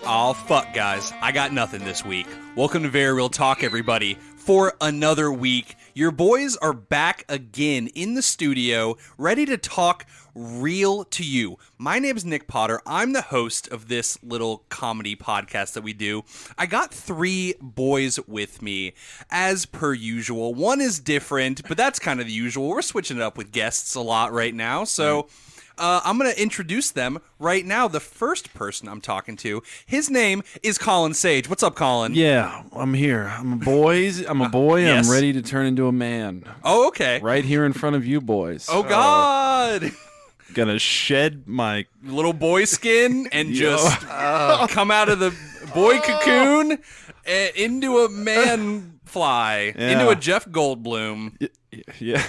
Oh, fuck, guys. I got nothing this week. Welcome to Very Real Talk, everybody. For another week, your boys are back again in the studio, ready to talk real to you. My name is Nick Potter. I'm the host of this little comedy podcast that we do. I got three boys with me, as per usual. One is different, but that's kind of the usual. We're switching it up with guests a lot right now, so... I'm going to introduce them right now. The first person I'm talking to, his name is Collin Sage. What's up, Collin? Yeah, I'm here. I'm a boy. Yes. I'm ready to turn into a man. Oh, okay. Right here in front of you boys. Oh, God. Gonna shed my Little boy skin and just come out of the boy cocoon into a man fly, into a Jeff Goldblum. Yeah.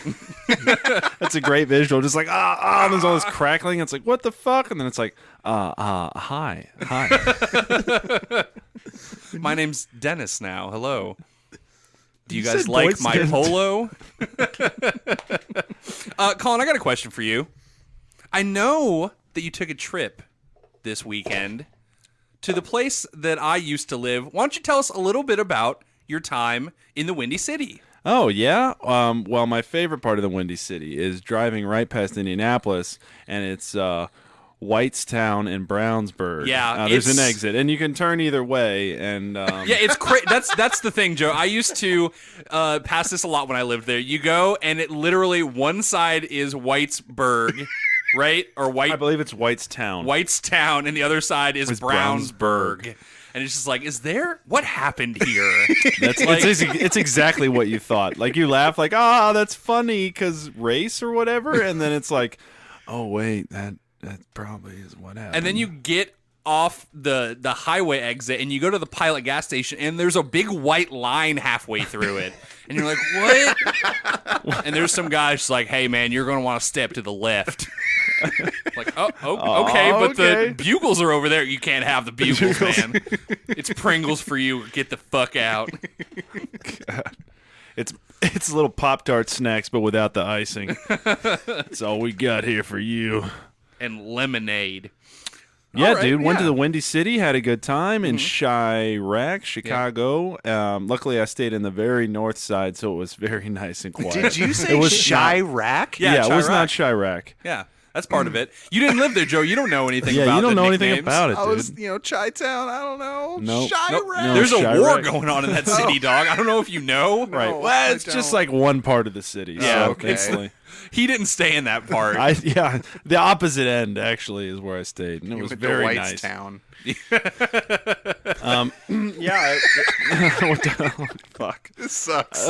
That's a great visual. Just like, and there's all this crackling. It's like, what the fuck? And then it's like, hi. My name's Dennis now. Hello. Do you You guys said like boy my skin. polo? Collin, I got a question for you. I know that you took a trip this weekend to the place that I used to live. Why don't you tell us a little bit about your time in the Windy City? Oh, yeah? Well, my favorite part of the Windy City is driving right past Indianapolis, and it's Whitestown and Brownsburg. Yeah, there's an exit, and you can turn either way. And Yeah, it's that's the thing, Joe. I used to pass this a lot when I lived there. You go, and it literally one side is Whitesburg, right? Or I believe it's Whitestown, and the other side is It's Brownsburg. Brownsburg. And it's just like, what happened here? That's like, it's exactly what you thought. Like, you laugh like, that's funny because race or whatever, and then it's like, oh wait, that probably is what happened. and then you get off the highway exit and you go to the Pilot gas station and there's a big white line halfway through it. And you're like, what? And there's some guy just like, hey man, you're going to want to step to the left. Like, okay, but okay. the bugles are over there. You can't have the bugles, man. It's Pringles for you. Get the fuck out. It's little Pop-Tart snacks, but without the icing. That's all we got here for you. And lemonade. Yeah, All right, dude. Went to yeah. the Windy City, had a good time in Chirac, Chicago. Luckily, I stayed in the very north side, so it was very nice and quiet. Did you say It was Chirac? Yeah, it was Chirac. not Chirac. Yeah, that's part of it. You didn't live there, Joe. You don't know anything Yeah, about you don't the know anything nicknames. about it, I dude. was, Chi-Town, I don't know. Nope. Chirac. No, There's a Chirac. war going on in that city, dog. I don't know if you know. Right. No, Well, I it's just don't. like one part of the city. Yeah, so okay. instantly. He didn't stay in that part. The opposite end actually is where I stayed, and it was With very the nice. Whitestown. Yeah. What the fuck? This sucks.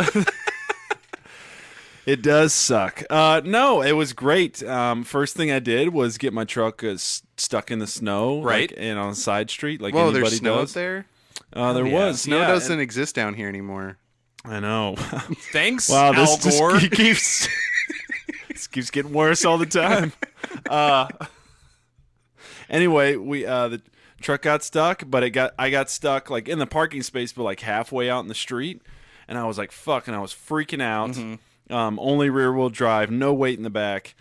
It does suck. No, it was great. First thing I did was get my truck stuck in the snow, Right. like, and on a side street, like Whoa, anybody there's snow does. up there? There yeah. was. Snow yeah, doesn't exist down here anymore. I know. Thanks, Wow, Al this Gore. just keeps this keeps getting worse all the time. Anyway, we the truck got stuck, but I got stuck like in the parking space, but like halfway out in the street, and I was like, "Fuck!" and I was freaking out. Only rear wheel drive, no weight in the back.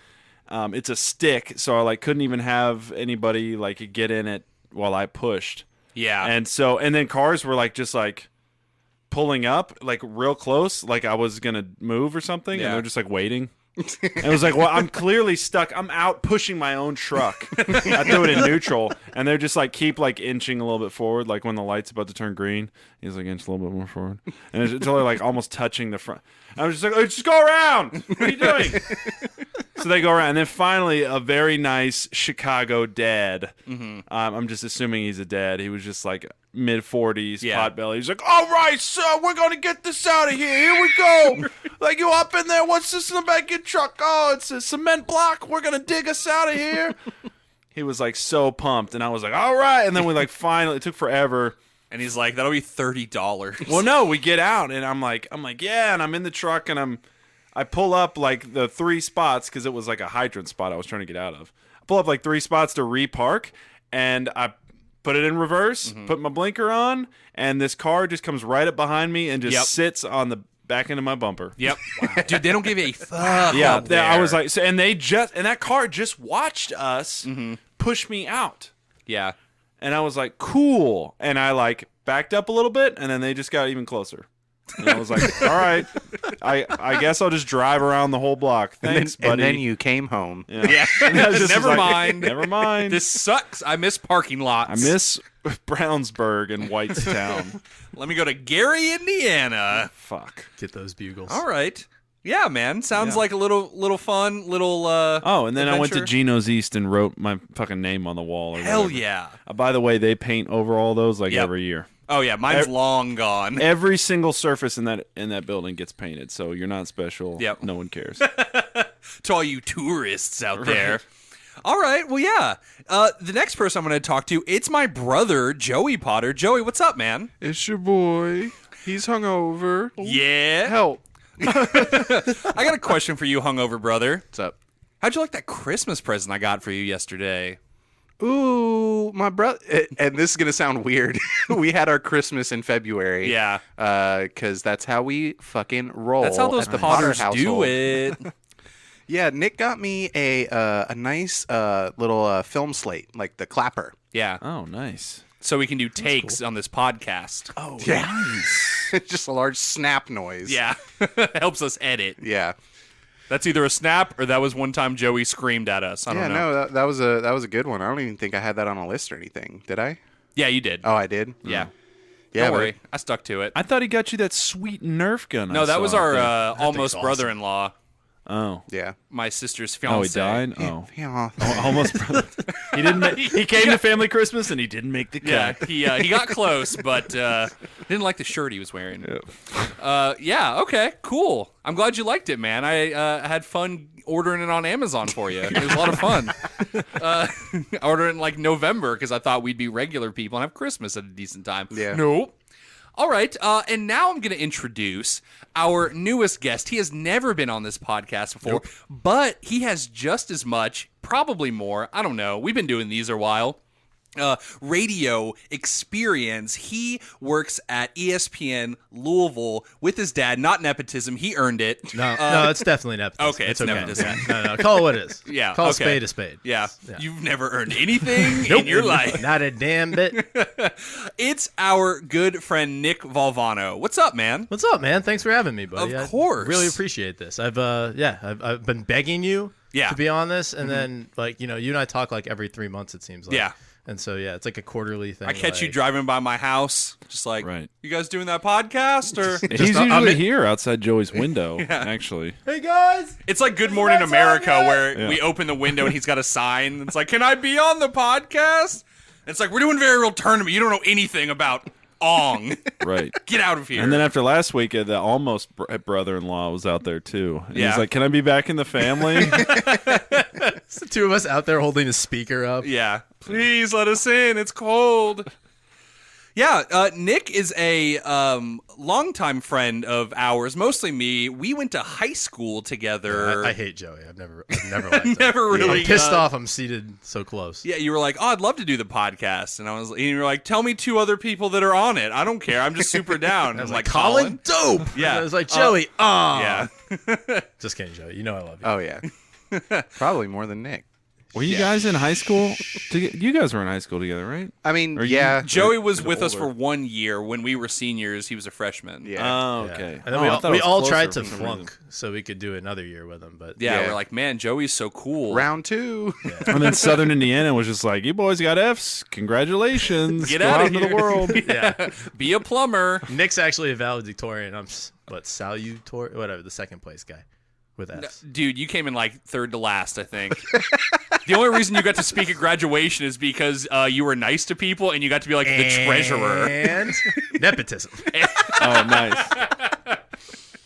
It's a stick, so I like couldn't even have anybody like get in it while I pushed. Yeah. And then cars were like just like pulling up like real close, like I was gonna move or something, Yeah. and they're just like waiting. And it was like, well, I'm clearly stuck. I'm out pushing my own truck. I threw it in neutral, and they're just like keep like inching a little bit forward, like when the light's about to turn green. He's like inch a little bit more forward, and it's until they're like almost touching the front. I was just like, oh, just go around. What are you doing? So they go around, and then finally, a very nice Chicago dad. I'm just assuming he's a dad. He was just like mid-40s, Yeah. potbelly. He's like, all right, sir, we're going to get this out of here. Here we go. Like, you up in there? What's this in the back of your truck? Oh, it's a cement block. We're going to dig us out of here. He was like so pumped, and I was like, all right. And then we like finally, it took forever. And he's like, that'll be $30. Well, no, we get out, and I'm like, yeah, and I'm in the truck, and I pull up like the 3 spots because it was like a hydrant spot I was trying to get out of. I pull up like 3 spots to repark, and I put it in reverse, put my blinker on, and this car just comes right up behind me and just Yep. sits on the back end of my bumper. Yep. Dude, they don't give a fuck. Yeah, up there. I was like, and that car just watched us push me out. Yeah. And I was like, cool. And I like backed up a little bit, and then they just got even closer. And I was like, all right, I guess I'll just drive around the whole block. Thanks, buddy. And then you came home. Yeah. And I just Never was like, mind. Never mind. This sucks. I miss parking lots. I miss Brownsburg and Whitestown. Let me go to Gary, Indiana. Fuck. Get those bugles. All right. Yeah, man. Sounds like a little fun, little Oh, and then I went to adventure. Geno's East and wrote my fucking name on the wall. Or Hell whatever. yeah. By the way, they paint over all those like Yep. every year. Oh yeah, mine's long gone. Every single surface in that building gets painted, so you're not special. Yep. No one cares. To all you tourists out there. All right. Well, yeah. The next person I'm going to talk to, it's my brother, Joey Potter. Joey, what's up, man? It's your boy. He's hungover. Yeah. Help. I got a question for you, hungover brother. What's up? How'd you like that Christmas present I got for you yesterday? Ooh, my brother. And this is going to sound weird. We had our Christmas in February. Yeah. Because that's how we fucking roll. That's how those at the Potter Potters do household. it. Yeah, Nick got me a nice little film slate, like the clapper. Yeah. Oh, nice. So we can do takes on this podcast. Oh, Yeah. nice. Just a large snap noise. Yeah. Helps us edit. Yeah. That's either a snap or that was one time Joey screamed at us. I don't know. No, that was a good one. I don't even think I had that on a list or anything. Did I? Yeah, you did. Oh, I did. Yeah. Yeah. Don't but- worry. I stuck to it. I thought he got you that sweet Nerf gun. No, that was our thing's almost awesome. brother-in-law, Oh. Yeah. my sister's Oh, he fiance. died? Oh. Yeah. Almost. He didn't. He came to family Christmas and he didn't make the Yeah, cut. he got close, but didn't like the shirt he was wearing. Yeah, okay, cool. I'm glad you liked it, man. I had fun ordering it on Amazon for you. It was a lot of fun. I ordered it in like November because I thought we'd be regular people and have Christmas at a decent time. Yeah. Nope. All right, and now I'm going to introduce our newest guest. He has never been on this podcast before, but he has just as much, probably more, I don't know, we've been doing these a while, radio experience. He works at ESPN Louisville with his dad, not nepotism, he earned it. No, it's definitely nepotism. okay, it's nepotism. Yeah. No, call it what it is. Yeah, Call okay. a spade. Yeah. Yeah. You've never earned anything in your life. Not a damn bit. It's our good friend Nick Valvano. What's up, man? What's up, man? Thanks for having me, buddy. Of course. I really appreciate this. I've been begging you Yeah. to be on this, and then you and I talk like every 3 months. It seems like. Yeah. And so it's like a quarterly thing. I catch you like- driving by my house, just like, Right. you guys doing that podcast? Or He's usually I'm in- here outside Joey's window, actually. Hey guys. it's like Good Morning America, where Yeah. we open the window and he's got a sign. It's like, can I be on the podcast? And it's like, we're doing Very Real Tournament. You don't know anything about Ong. Right. Get out of here. And then after last week, the almost brother-in-law was out there too. And Yeah. he's like, "Can I be back in the family?" It's the two of us out there holding a speaker up. yeah. Please let us in. It's cold. Yeah, Nick is a longtime friend of ours, mostly me. We went to high school together. I hate Joey. I've never liked him. Never really. I'm pissed off. I'm seated so close. Yeah, you were like, "Oh, I'd love to do the podcast," and you were like, "Tell me two other people that are on it. I don't care. I'm just super down." I was like, like, Collin, dope. Yeah. And I was like, Joey, Yeah. Just kidding, Joey. You know I love you. Oh yeah. Probably more than Nick. Were you guys in high school? You guys were in high school together, right? I mean, Are you- yeah. Joey was Or with us older. for 1 year. When we were seniors, he was a freshman. Yeah. Oh, Yeah. okay. And then I thought it we was all closer tried to for some flunk reason. so we could do another year with him, but Yeah, Yeah. we're like, man, Joey's so cool. Round 2. And then Southern Indiana was just like, "You boys got Fs. Congratulations. Get Go out of into here. the world." Yeah. Be a plumber. Nick's actually a valedictorian. I'm salutator, whatever, the second place guy with Fs. Dude, you came in like third to last, I think. The only reason you got to speak at graduation is because you were nice to people and you got to be like the treasurer. And nepotism. Oh, nice.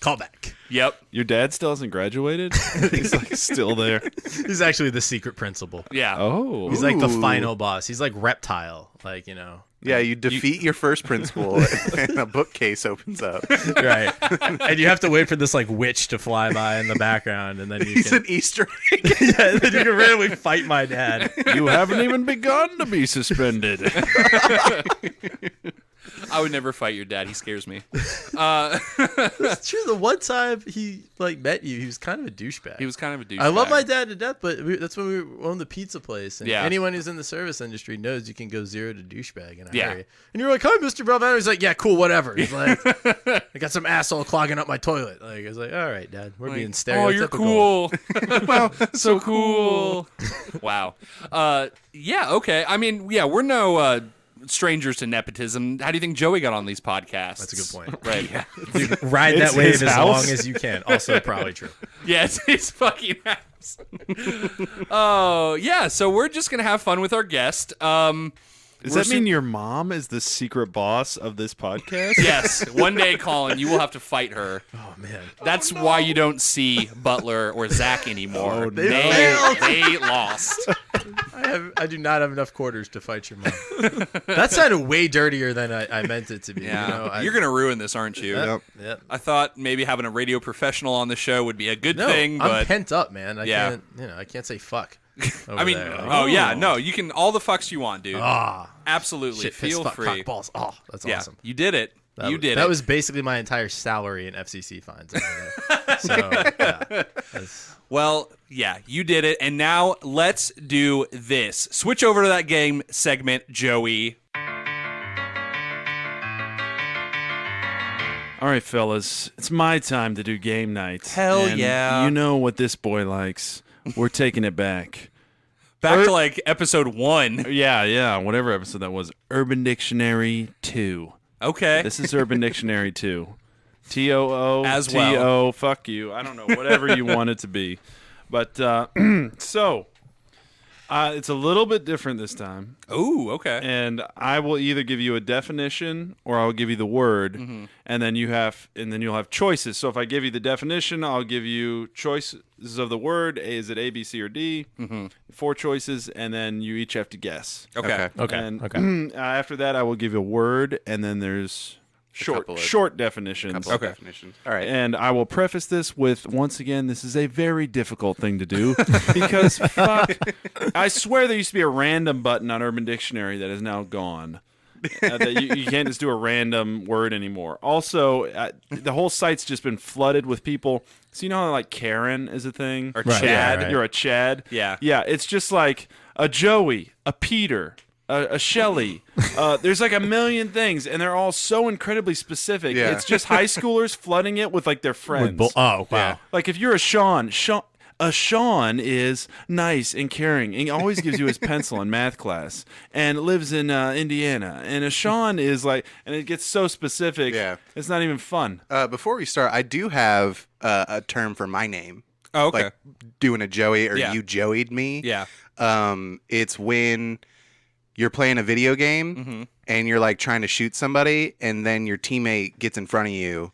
Callback. Yep. Your dad still hasn't graduated? He's like still there. He's actually the secret principal. Yeah. Oh. He's like the Ooh. final boss. He's like reptile, like, you know. Yeah, you defeat your first principal and a bookcase opens up. Right. And you have to wait for this like witch to fly by in the background, and then you He's can an Easter egg. yeah, then you can randomly fight my dad. You haven't even begun to be suspended. I would never fight your dad. He scares me. That's true. The one time he met you, he was kind of a douchebag. He was kind of a douchebag. I love my dad to death, but that's when we owned the pizza place. And Yeah. anyone who's in the service industry knows you can go 0 to douchebag in a Yeah. hurry. And you're like, "Hi, Mr. Valvano." He's like, "Yeah, cool, whatever." He's like, "I got some asshole clogging up my toilet." Like, I was like, "All right, Dad, we're being stereotypical." Oh, you're cool. Wow, so cool. Wow. Yeah. Okay. I mean, yeah, we're no strangers to nepotism. How do you think Joey got on these podcasts? That's a good point. Right. Yeah. Dude, ride that It's wave his as house. long as you can. Also, probably true. Yeah, it's his fucking house. Oh, yeah. So we're just gonna have fun with our guest. Does that mean your mom is the secret boss of this podcast? Yes. One day, Collin, you will have to fight her. Oh man. That's why you don't see Butler or Zach anymore. Oh, no. They lost. I do not have enough quarters to fight your mom. That sounded way dirtier than I meant it to be. Yeah. You know, You're gonna ruin this, aren't you? Yep. I thought maybe having a radio professional on the show would be a good No, thing, but I'm pent up, man. I Yeah. can't. I can't say fuck. I mean, there. Like, oh yeah, no, you can all the fucks you want, dude. Absolutely, shit, piss, feel fuck, free. cock, balls. Oh, that's Yeah, awesome. you did it. You did That it. was basically my entire salary in FCC fines. Over there. So, yeah, that's- Well, yeah, you did it. And now let's do this. Switch over to that game segment, Joey. All right, fellas, it's my time to do game night. Hell And yeah. You know what this boy likes. We're taking it back. Back to like episode 1. Yeah, whatever episode that was. Urban Dictionary 2. Okay. This is Urban Dictionary 2. T-O-O, As well. T-O, fuck you. I don't know, whatever you want it to be. But, so, it's a little bit different this time. Ooh, okay. And I will either give you a definition or I'll give you the word, Mm-hmm. and then you'll have choices. So if I give you the definition, I'll give you choices of the word. Is it A, B, C, or D? Mm-hmm. 4 choices, and then you each have to guess. Okay. And after that, I will give you a word, and then there's couple of- short definitions. Couple of definitions. All right. And I will preface this with, once again, this is a very difficult thing to do because, fuck, I swear there used to be a random button on Urban Dictionary that is now gone. That you can't just do a random word anymore. Also, the whole site's just been flooded with people. So you know how, like, Karen is a thing? Or Right, Chad. right. You're a Chad? Yeah. Yeah, it's just like a Joey, a Peter, a Shelley. There's like a million things, and they're all so incredibly specific. Yeah. It's just high schoolers flooding it with like their friends. oh wow. Like if you're a Sean, a Sean is nice and caring, and he always gives you his pencil in math class, and lives in Indiana. And a Sean is like, and it gets so specific. Yeah. It's not even fun. Before we start, I do have a term for my name. Oh, okay. Like doing a Joey or Yeah. you Joey'd me. Yeah. It's when you're playing a video game and you're like trying to shoot somebody, and then your teammate gets in front of you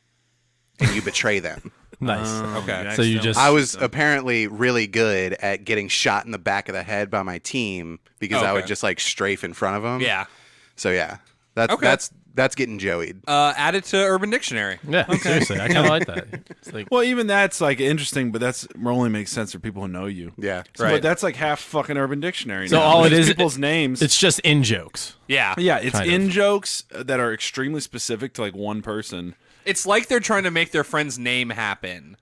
and you betray them. Nice. Okay. So you just- I was apparently really good at getting shot in the back of the head by my team because I would Okay. just like strafe in front of them. Yeah. So yeah, that's Okay. that's getting Joey'd. Add it to Urban Dictionary. Yeah. Seriously, I kind of like that. It's like Well, even that's like interesting, but that's only makes sense for people who know you. Yeah. Right. But that's like half fucking Urban Dictionary. So now. all It's it just is- people's names. it's just in jokes. Yeah. Yeah, it's Kind of. in jokes that are extremely specific to like one person. It's like they're trying to make their friend's name happen.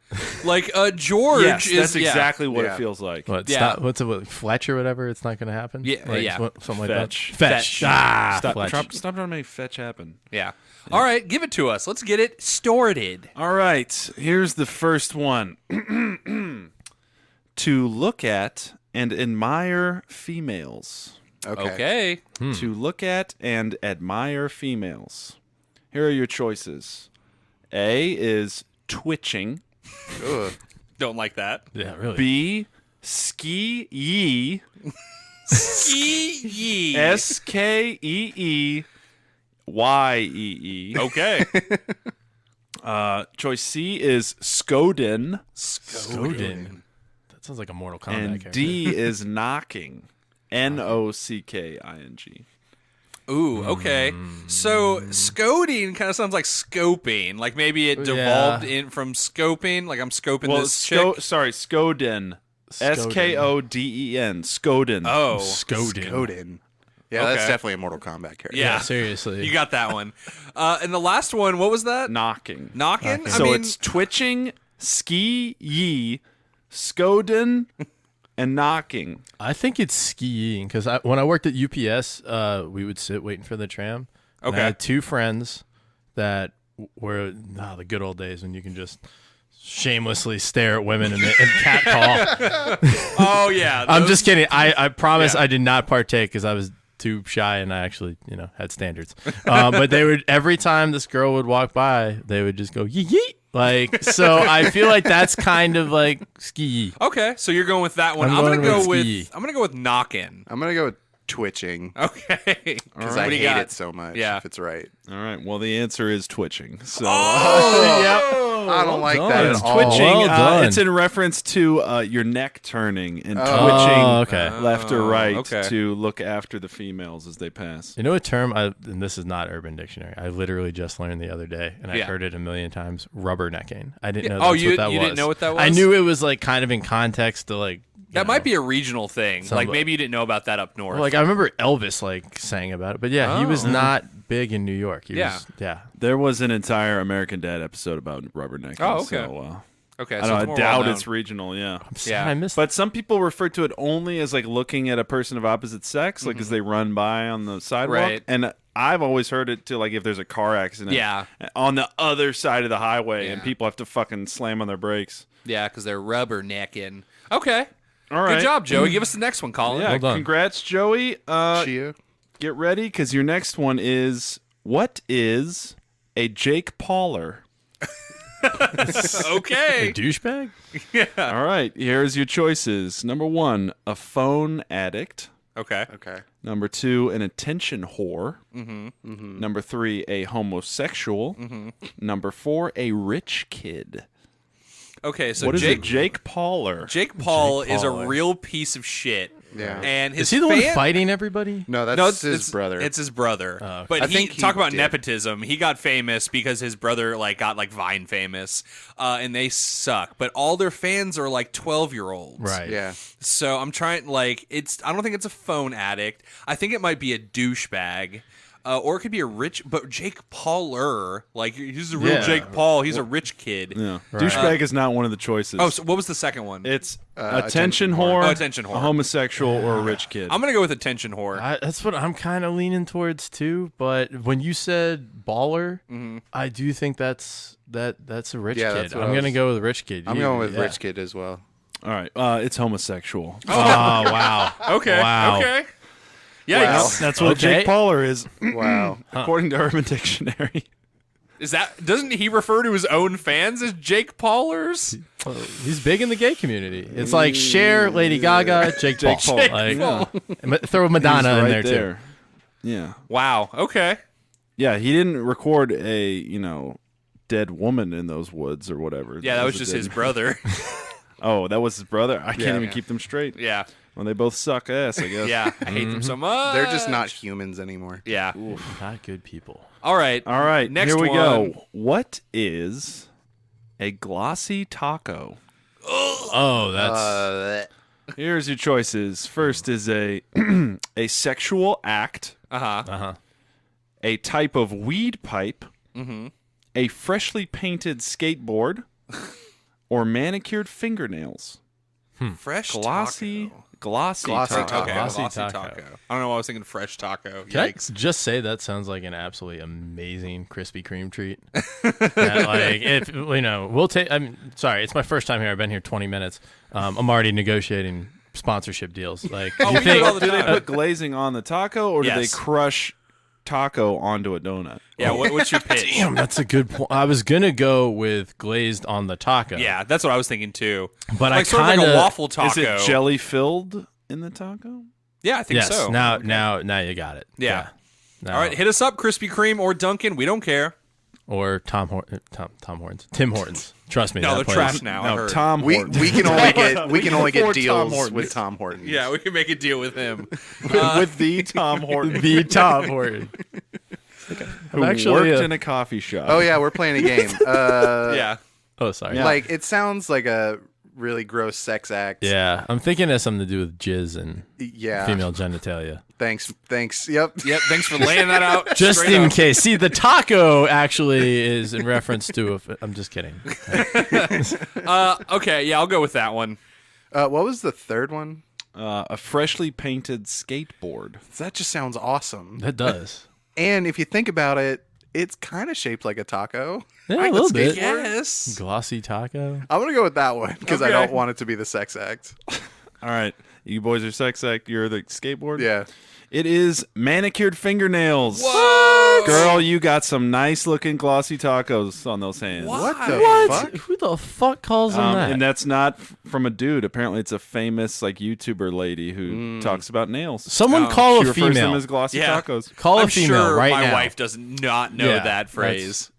Like George Yes, is that's exactly what Yeah. it feels like. What? Yeah. Stop, what's it? What, Fletch or whatever? It's not going to happen. Yeah, Like, yeah. Something Fetch. like that. Fetch. Ah, Stop Fletch. trying to make fetch happen. Yeah. All right, give it to us. Let's get it started. All right, here's the first one. To look at and admire females. Okay. To look at and admire females. Here are your choices. A is twitching. Ugh. Don't like that. Yeah, really. B, ski yee. Yee. Skeeyee. Okay. Choice C is Skoden. Skoden. That sounds like a Mortal Kombat And character. D is knocking. Knocking. Ooh, okay. So scoding kind of sounds like scoping. Like maybe it devolved in from scoping. Like I'm scoping Well, this chick. Skoden. Skoden. Skoden. Skoden. Oh. Skoden. Odin. Yeah, that's Okay. definitely a Mortal Kombat character. Yeah. seriously. You got that one. And the last one, what was that? Knocking. Knocking? So I mean, it's twitching, ski ye, skoden, and knocking. I think it's skiing because when I worked at UPS, we would sit waiting for the tram. And Okay. I had two friends that were the good old days when you can just shamelessly stare at women and cat call. oh, yeah. I'm those- just kidding. I promise Yeah. I did not partake because I was too shy and I actually, had standards. But they would, every time this girl would walk by, they would just go, yeet, yeet. Like, so I feel like that's kind of like ski. Okay, so you're going with that one. I'm I'm gonna going go with with ski. I'm gonna go with knocking. I'm gonna go with twitching Okay. because What I do you hate got? it so much. Yeah. If it's right. All right. Well, the answer is twitching. So I don't like done. that It's at all. twitching. Well done. It's in reference to your neck turning and Oh. twitching Oh, okay. left or right okay. to look after the females as they pass. You know a term, and this is not Urban Dictionary, I literally just learned the other day, and I Yeah. heard it a million times, rubbernecking. I didn't know Oh, that's you what that was. didn't know what that I was? knew it was like kind of in context to like... That might be a regional thing. Some- Like maybe you didn't know about that up north. Like I remember Elvis like sang about it, but yeah, he was Oh. not big in New York. He Yeah. was, yeah. There was an entire American Dad episode about rubbernecking. Oh, okay. So, okay, I so don't it's know, more I doubt well-known. it's regional. Yeah. I'm sad Yeah. I missed But some people refer to it only as like looking at a person of opposite sex, like as they run by on the sidewalk. Right. And I've always heard it to like if there's a car accident Yeah. on the other side of the highway and Yeah. people have to fucking slam on their brakes. Yeah, because they're rubbernecking. Okay. All right. Good job, Joey. Give us the next one, Colin. Yeah, Well done. congrats, Joey. Chia? Get ready because your next one is what is a Jake Pauler? Okay. A douchebag? All right, here's your choices. Number 1, a phone addict. Okay. Okay. Number 2, an attention whore. Number 3, a homosexual. Number 4, a rich kid. Okay, so What is Jake it? Jake Pauler. Jake Paul Jake is a Paul. real piece of shit. Yeah. And his Is he the one fan- fighting everybody? No, that's No, his brother. It's his brother. okay. But I he think he talk about did. nepotism. He got famous because his brother got Vine famous, and they suck. But all their fans are like 12-year-olds. Right. yeah. So I'm trying I don't think it's a phone addict. I think it might be a douchebag. Or it could be a rich, but Jake Pauler, he's a real Yeah. Jake Paul. He's a rich kid. Yeah. Right. Douchebag is not one of the choices. Oh, so what was the second one? It's attention attention whore. whore, Oh, attention whore. a homosexual, or a rich kid. I'm gonna go with attention whore. That's what I'm kind of leaning towards too. But when you said baller, I do think that's a rich Yeah, kid. that's what I'm I gonna was- go with rich kid. I'm You- going with yeah. rich kid as well. All right, it's homosexual. Oh wow. Okay. Wow. Okay. Wow. Yikes. That's what Okay. Jake Pauler is, Wow. according to Urban Dictionary. Doesn't he refer to his own fans as Jake Paulers? Well, he's big in the gay community. It's like Cher, Lady Gaga, Jake Paul. Paul. Like, Yeah. throw Madonna He's in right there too. Yeah, Wow. Okay. yeah. He didn't record a dead woman in those woods or whatever. Yeah, that was a just dead- his brother. Oh, that was his brother. I can't Yeah. even keep them straight. yeah. Well, they both suck ass, I guess. Yeah. I hate them so much. They're just not humans anymore. Yeah. Not good people. All right. All right, Next here we one. go. What is a glossy taco? Oh, that's Here's your choices. First is a a sexual act, Uh-huh. a type of weed pipe, a freshly painted skateboard, or manicured fingernails. Fresh Glossy, taco. glossy, Glossy taco. taco. Okay, Glossy glossy taco. taco. I don't know why I was thinking fresh taco. Can Yikes. I just say that sounds like an absolutely amazing Krispy Kreme treat? That, like, if we'll take. I'm sorry, it's my first time here. I've been here 20 minutes. I'm already negotiating sponsorship deals. Like, Oh, you we do it all the Do they time. put glazing on the taco, or do they Yes. crush taco onto a donut? Yeah, what's your pitch? damn, that's a good point. I was gonna go with glazed on the taco. Yeah, that's what I was thinking too. but I Like sort of like a kinda- waffle taco. Is it jelly filled in the taco? Yeah, I think Yes. so. Now you got it. Yeah. Now- All right, hit us up, Krispy Kreme or Dunkin'. We don't care. Or Tom Hortons. Tim Hortons. Trust me. No, that they're place- trash now. I No, heard. Tom We Hortons. we can only get we can only get afford Tom deals Hortons. with Tom Hortons. Yeah, we can make a deal with him. with the Tom Hortons. The Tom Hortons. who actually, worked in a coffee shop. Oh yeah, we're playing a game. Yeah. Oh, sorry. Yeah. Like it sounds like a really gross sex act. Yeah, I'm thinking it has something to do with jizz and Yeah. female genitalia. Thanks. Yep. Yep. Thanks for laying that out. Just straight in up. case. See, the taco actually is in reference to. I'm just kidding. Okay. Yeah, I'll go with that one. What was the third one? A freshly painted skateboard. That just sounds awesome. That does. And if you think about it, it's kind of shaped like a taco. Yeah, a little bit. Yes. Glossy taco. I'm going to go with that one because I Okay. don't want it to be the sex act. All right. You boys are sex act. You're the skateboard? Yeah. It is manicured fingernails. What? Girl, you got some nice looking glossy tacos on those hands. What the What? fuck? Who the fuck calls them that? And that's not from a dude. Apparently, it's a famous like YouTuber lady who talks about nails. Someone Oh. call She a refers them female. as glossy Yeah. tacos. Call I'm a female sure right my now. wife does not know Yeah, that phrase.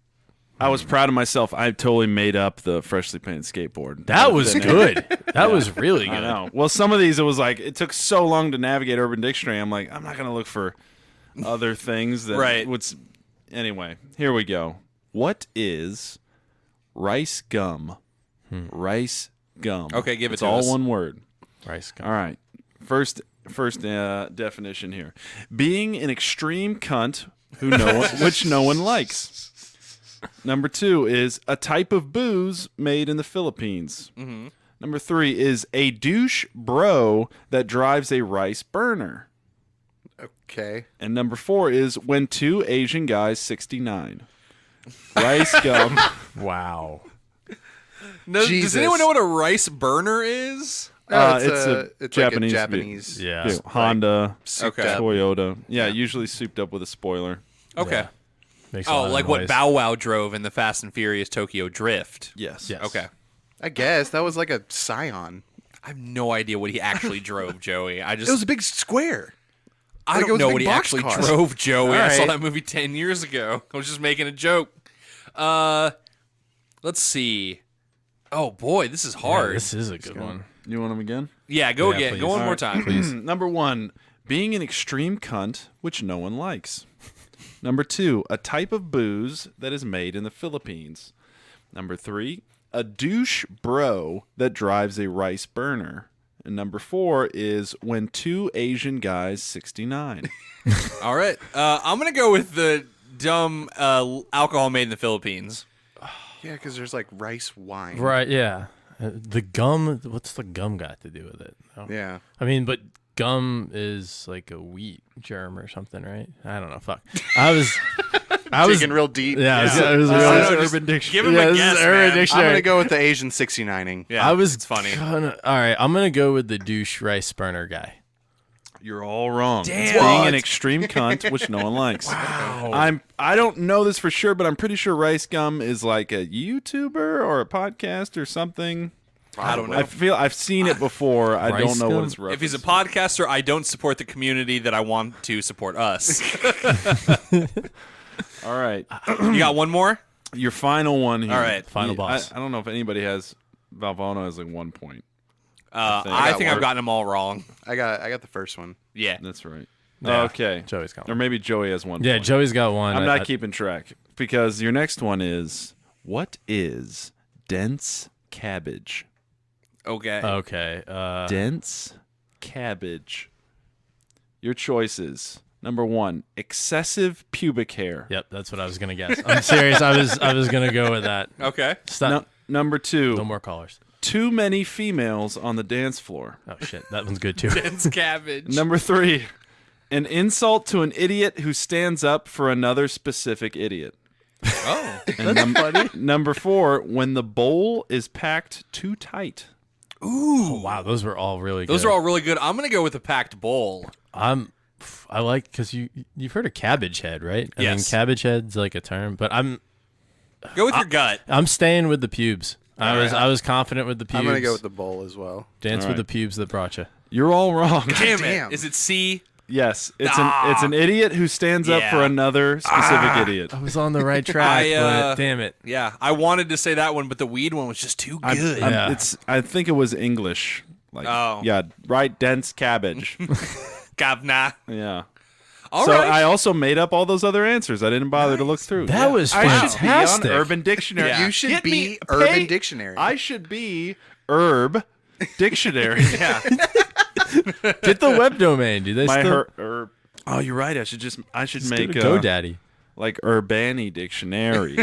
I was proud of myself. I totally made up the freshly painted skateboard. That was good. That was really good. I know. Well, some of these, it was like, it took so long to navigate Urban Dictionary. I'm like, I'm not going to look for other things that Right. would. Anyway, here we go. What is rice gum? Rice gum. Okay, give it it's to all us. one word. Rice gum. All right. First definition here: being an extreme cunt which no one likes. Number 2 is a type of booze made in the Philippines. Mm-hmm. Number 3 is a douche bro that drives a rice burner. Okay. And number 4 is when 2 Asian guys 69. Rice gum. Wow. No, does Jesus. anyone know what a rice burner is? It's Japanese like a Japanese. Yeah. Yeah, Honda, souped Okay. up. Toyota. Yeah, usually souped up with a spoiler. Okay. Yeah. Makes a lot Oh, of like what noise. Bow Wow drove in the Fast and Furious Tokyo Drift. Yes. Yes. Okay. I guess that was like a Scion. I have no idea what he actually drove, Joey. It was a big square. I like it don't was a know big what he box actually car. drove, Joey. All I saw right. that movie 10 years ago. I was just making a joke. Let's see. Oh boy, this is Yeah, hard. this is a good one. You want them again? Yeah, go Yeah, again. please. Go one All more right. time, please. Number 1, being an extreme cunt, which no one likes. Number 2, a type of booze that is made in the Philippines. Number 3, a douche bro that drives a rice burner. And number 4 is when 2 Asian guys 69. All right. I'm going to go with the dumb alcohol made in the Philippines. Yeah, because there's like rice wine. Right, yeah. The gum, what's the gum got to do with it? No. Yeah. I mean, but gum is like a wheat germ or something, right? I don't know. Fuck. I was Digging real deep. Yeah, Yeah. it was I real. don't know, just Urban Dictionary. Give him Yeah, a this guess, is Urban man. I'm Dictionary. gonna go with the Asian 69ing. Yeah, I was it's funny. all right, I'm gonna go with the douche rice burner guy. You're all wrong. Damn. It's being What? an extreme cunt, which no one likes. Wow. I don't know this for sure, but I'm pretty sure Rice Gum is like a YouTuber or a podcast or something. I don't know. I feel I've seen it before. I Rice don't know Gum? what it's referencing. If he's a podcaster, I don't support the community that I want to support us. All right, You got one more? your final one here. All right. Final boss. I don't know if anybody has Valvano has like 1 point. I think I've one. gotten them all wrong. I got the first one. Yeah. That's right. Yeah. Okay. Joey's got Or one. maybe Joey has 1 Yeah, point. Joey's got one. I'm not keeping track because your next one is what is dense cabbage? Okay. Okay. Dense cabbage. Your choices. Number 1, excessive pubic hair. Yep, that's what I was gonna guess. I'm serious. I was gonna go with that. Okay. Stop. Number 2, No more callers. too many females on the dance floor. Oh shit, that one's good too. Dense cabbage. Number 3, an insult to an idiot who stands up for another specific idiot. Oh. And number 4, when the bowl is packed too tight. Ooh, wow, those were all really good. Those are all really good. I'm going to go with a packed bowl. I like because you've heard of cabbage head, right? I mean, Yes. cabbage head's like a term, but Go with your gut. I'm staying with the pubes. I was confident with the pubes. I'm gonna go with the bowl as well. Dance All with right. the pubes that brought you. You're all wrong. Damn damn. it. Is it C? Yes, it's an idiot who stands up Yeah. for another specific idiot. I was on the right track, but damn it. Yeah. I wanted to say that one, but the weed one was just too good. Yeah. I think it was English. Like, Oh. yeah, right. Dense cabbage. Gavna. Yeah. All so right. I also made up all those other answers. I didn't bother to look through. That was I should be fantastic. on Urban Dictionary. Yeah. You should Get be me Urban paid. Dictionary. I should be herb dictionary. Yeah. Get the web domain. Do they My still? herb. Oh, you're right. I should make GoDaddy. like Urbani dictionary.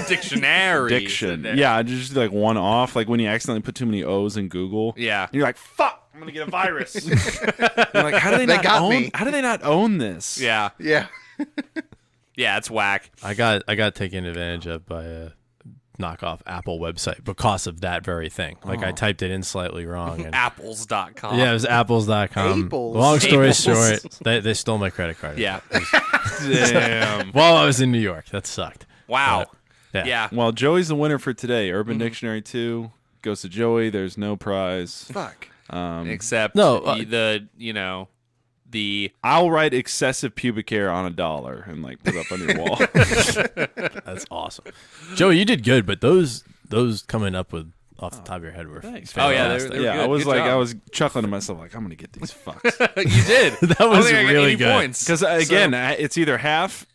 Dictionary. Diction. Yeah, just like one off. Like when you accidentally put too many O's in Google. Yeah. You're like, fuck, I'm gonna get a virus. You're like, how do they got me. How do they not own this? Yeah. Yeah. Yeah, it's whack. I got taken advantage of by a knockoff Apple website because of that very thing. Like I typed it in slightly wrong. And, Apples.com. yeah, it was apples.com. Apples. Long story Apples. short, they stole my credit card. Yeah. Damn. While I was in New York. That sucked. Wow. Yeah. Yeah. Well, Joey's the winner for today. Urban Dictionary 2 goes to Joey. There's no prize. Fuck. Except No, the I'll write excessive pubic hair on $1 and like put it up on your wall. That's awesome. Joey, you did good, but those coming up with off the top of your head were Thanks. Oh, yeah, fantastic. they were Yeah, good. I was Good like, job. I was chuckling to myself, like, I'm gonna get these fucks. you did. That I don't was think I got really any good. points. Because again, it's either half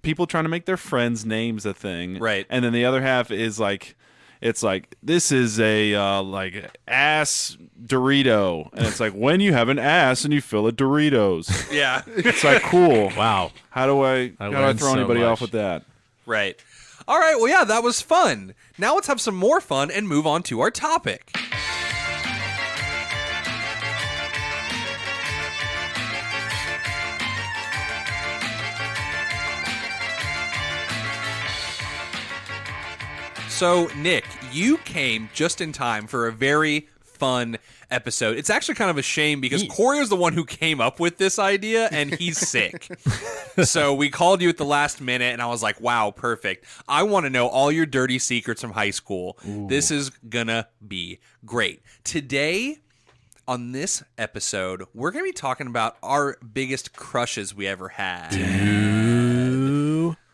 people trying to make their friends' names a thing, Right. and then the other half is like, it's like this is a like ass Dorito, and it's like when you have an ass and you fill it Doritos. Yeah. It's like cool. Wow. How do I learned throw so anybody much. off with that? Right. All right. Well, yeah, that was fun. Now let's have some more fun and move on to our topic. So, Nick, you came just in time for a very fun episode. It's actually kind of a shame because Corey was the one who came up with this idea and he's sick. So we called you at the last minute and I was like, wow, perfect. I want to know all your dirty secrets from high school. This is gonna be great. Today, on this episode, we're going to be talking about our biggest crushes we ever had.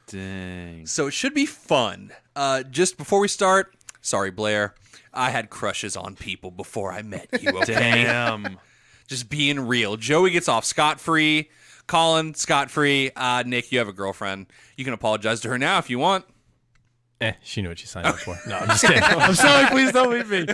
Dang. So it should be fun. Just before we start, sorry, Blair, I had crushes on people before I met you, okay? Damn. Just being real. Joey gets off scot-free. Collin, scot-free. Nick, you have a girlfriend. You can apologize to her now if you want. She knew what she signed up for. No, I'm just kidding. I'm sorry. Please don't leave me.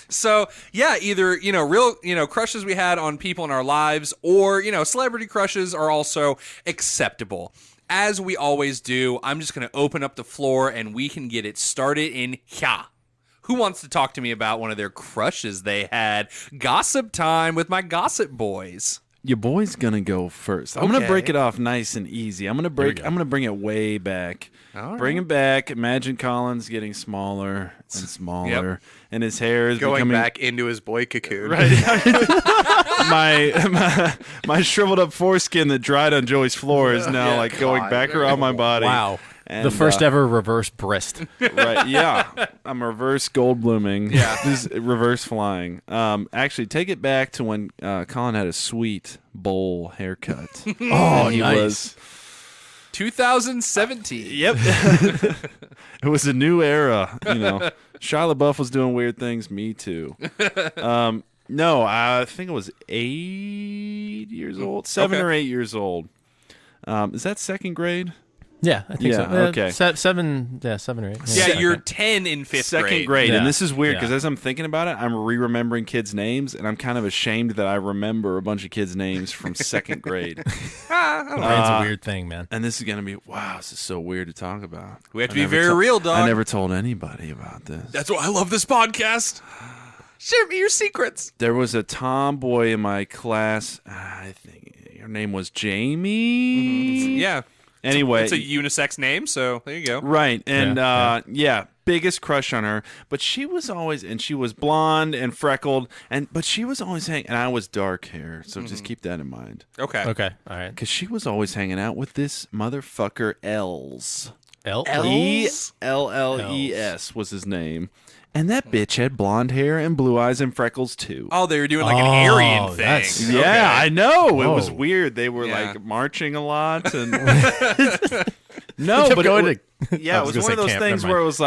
So, yeah, either, real, crushes we had on people in our lives or, celebrity crushes are also acceptable. As we always do, I'm just going to open up the floor and we can get it started in here. Who wants to talk to me about one of their crushes they had? Gossip time with my gossip boys. Your boy's gonna go first. I'm Okay. gonna break it off nice and easy. I'm gonna bring it way back. All Bring it back. Imagine Colin's getting smaller and smaller, and his hair is Going becoming back into his boy cocoon. my shriveled up foreskin that dried on Joey's floor is now like going God. back around my body. Wow. And, The first ever reverse breast. Right? Yeah, I'm reverse gold blooming. Yeah, this is reverse flying. Actually, take it back to when Collin had a sweet bowl haircut. Oh, he nice. was. 2017. Yep. It was a new era. Shia LaBeouf was doing weird things. Me too. No, I think it was 8 years old, 7 or 8 years old. Is that second grade? Yeah, I think Yeah, so. okay. 7 or 8. Yeah, you're 10 in fifth Second grade. grade. Yeah. And this is weird because Yeah. as I'm thinking about it, I'm re-remembering kids' names, and I'm kind of ashamed that I remember a bunch of kids' names from second grade. Brain's a weird thing, man. And this is going to be, wow, this is so weird to talk about. We have to I be never very real, dog. I never told anybody about this. That's why I love this podcast. Share me your secrets. There was a tomboy in my class. I think her name was Jamie. Yeah. Anyway, It's a unisex name, so there you go. right, and Yeah, biggest crush on her. But she was always, and she was blonde and freckled, but she was always hanging. And I was dark hair, so just keep that in mind. Okay. Okay, all right. Because she was always hanging out with this motherfucker Elles. Elles? Elles was his name. And that bitch had blonde hair and blue eyes and freckles too. Oh, they were doing like an Aryan thing. that's- Yeah, Okay. I know. It was Whoa. weird. They were Yeah. like marching a lot and No, but going it to. yeah, I it was was gonna one of say those camp, things never where it mind. was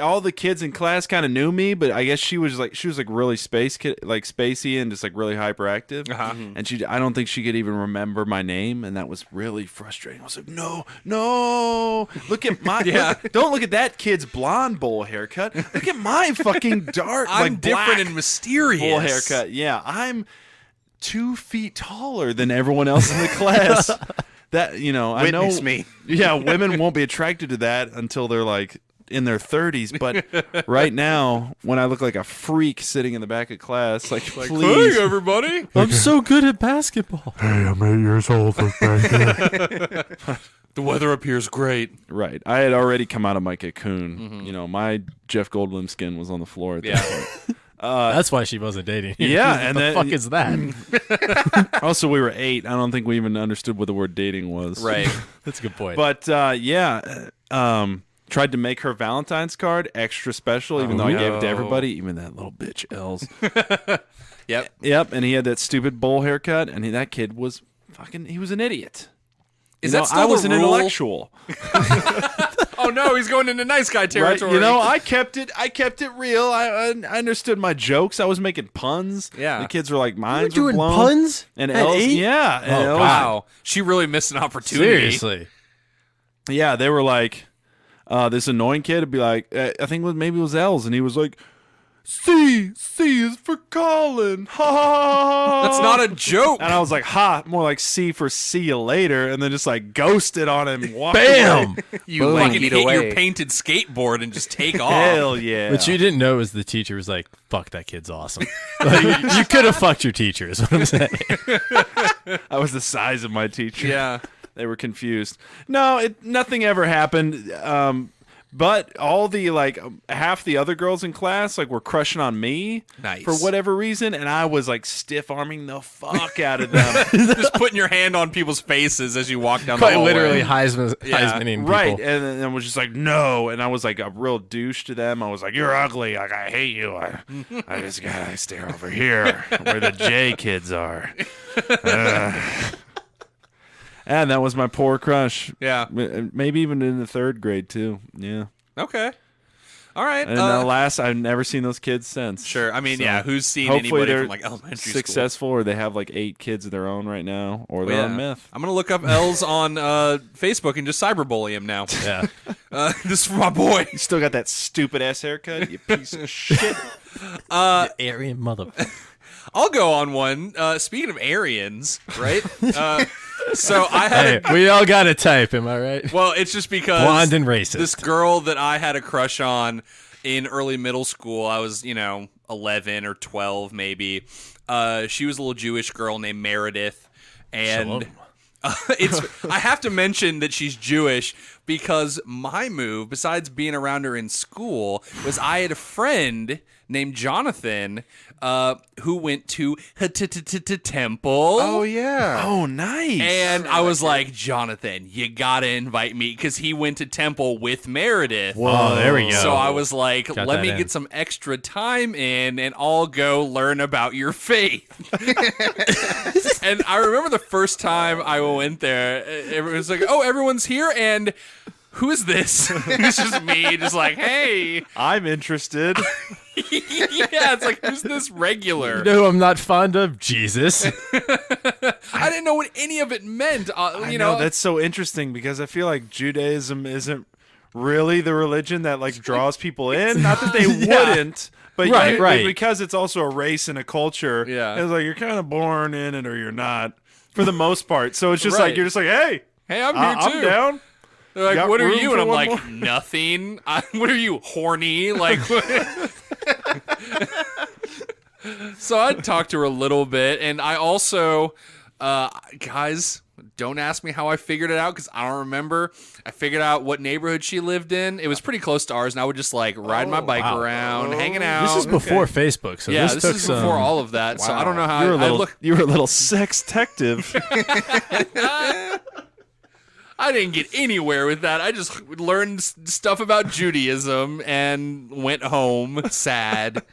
all the kids in class kind of knew me, but I guess she was like really spacey and just like really hyperactive. And I don't think she could even remember my name, and that was really frustrating. I was like, no, look at my don't look at that kid's blonde bowl haircut. Look at my fucking dark, I'm like different black and mysterious. bowl haircut. Yeah, I'm 2 feet taller than everyone else in the class. That Witness I know. me. Yeah, women won't be attracted to that until they're like in their 30s. But right now, when I look like a freak sitting in the back of class, like please, Hey, everybody. I'm so good at basketball. Hey, I'm 8 years old. Look back here. The weather up here is great. right? I had already come out of my cocoon. My Jeff Goldblum skin was on the floor. At that point. That's why she wasn't dating. Yeah, What and the then- fuck is that? Also, we were 8. I don't think we even understood what the word dating was. Right. That's a good point. But tried to make her Valentine's card extra special, even though I gave it to everybody, even that little bitch Elles. Yep. Yep, and he had that stupid bowl haircut, and that kid was he was an idiot. Is that still I the was an rule? intellectual, Oh no, he's going into nice guy right? territory. I kept it real. I understood my jokes. I was making puns. Yeah. the kids were like, You're minds were doing blown. puns And at Elles, 8? yeah, and Oh, Elles- Wow, she really missed an opportunity. Seriously. yeah, they were like, this annoying kid would be like, I think maybe it was Elles, and he was like, C is for Collin. Ha ha ha. That's not a joke. And I was like, more like C for see you later, and then just like ghosted on him. And walked Bam! away. You Boom. fucking Feet hit away. your painted skateboard and just take off. Hell yeah! What you didn't know is the teacher was like, fuck, that kid's awesome. Like, you could have fucked your teacher, is what I'm saying. I was the size of my teacher. Yeah. They were confused. No, nothing ever happened. But all the half the other girls in class were crushing on me Nice. for whatever reason, and I was stiff arming the fuck out of them. Just putting your hand on people's faces as you walk down the Quite hallway. literally Heismaning people. Right, and then was just like, no, and I was like a real douche to them. I was like, you're ugly, I hate you. I just gotta stay over here where the J kids are. And that was my poor crush. Yeah. Maybe even in the 3rd grade too. Yeah. Okay. All right. And alas, I've never seen those kids since. Sure. I mean, So, yeah. Who's seen hopefully anybody they're from elementary school? successful, or they have 8 kids of their own right now, or they're on meth. I'm gonna look up Elles on Facebook and just cyberbully him now. Yeah. This is for my boy. You still got that stupid ass haircut, you piece of shit. Aryan motherfucker. I'll go on one. Speaking of Aryans, right? So I had. Hey, we all got a type, am I right? Well, it's just because Blonde and racist. this girl that I had a crush on in early middle school, I was 11 or 12 maybe. She was a little Jewish girl named Meredith, and I have to mention that she's Jewish because my move, besides being around her in school, was I had a friend named Jonathan who went to temple. Oh yeah. Oh, nice. And I was like, Jonathan, you gotta invite me because he went to temple with Meredith. Oh, there we go. So I was like, Got let that me in. get some extra time in and I'll go learn about your faith. And I remember the first time I went there, everyone was like, oh, everyone's here and who is this? It's just me, just like, hey. I'm interested. Yeah, it's like, who's this regular? You know who I'm not fond of? Jesus. I didn't know what any of it meant. I know that's so interesting because I feel like Judaism isn't really the religion that draws people in. Not that they wouldn't, but Right. because it's also a race and a culture. Yeah. It's you're kind of born in it or you're not, for the most part. So it's just Right. you're just hey, hey, I'm here too. I'm down. They're like, Got what are room you? for And I'm one like, more? nothing. What are you, horny? Like, so I talked to her a little bit, and I also, guys, don't ask me how I figured it out because I don't remember. I figured out what neighborhood she lived in. It was pretty close to ours, and I would just ride my bike around, hanging out. This is before Facebook, so yeah, this this took is some... before all of that. So I don't know how You were a I little, look. you were a little sex detective. I didn't get anywhere with that. I just learned stuff about Judaism and went home sad.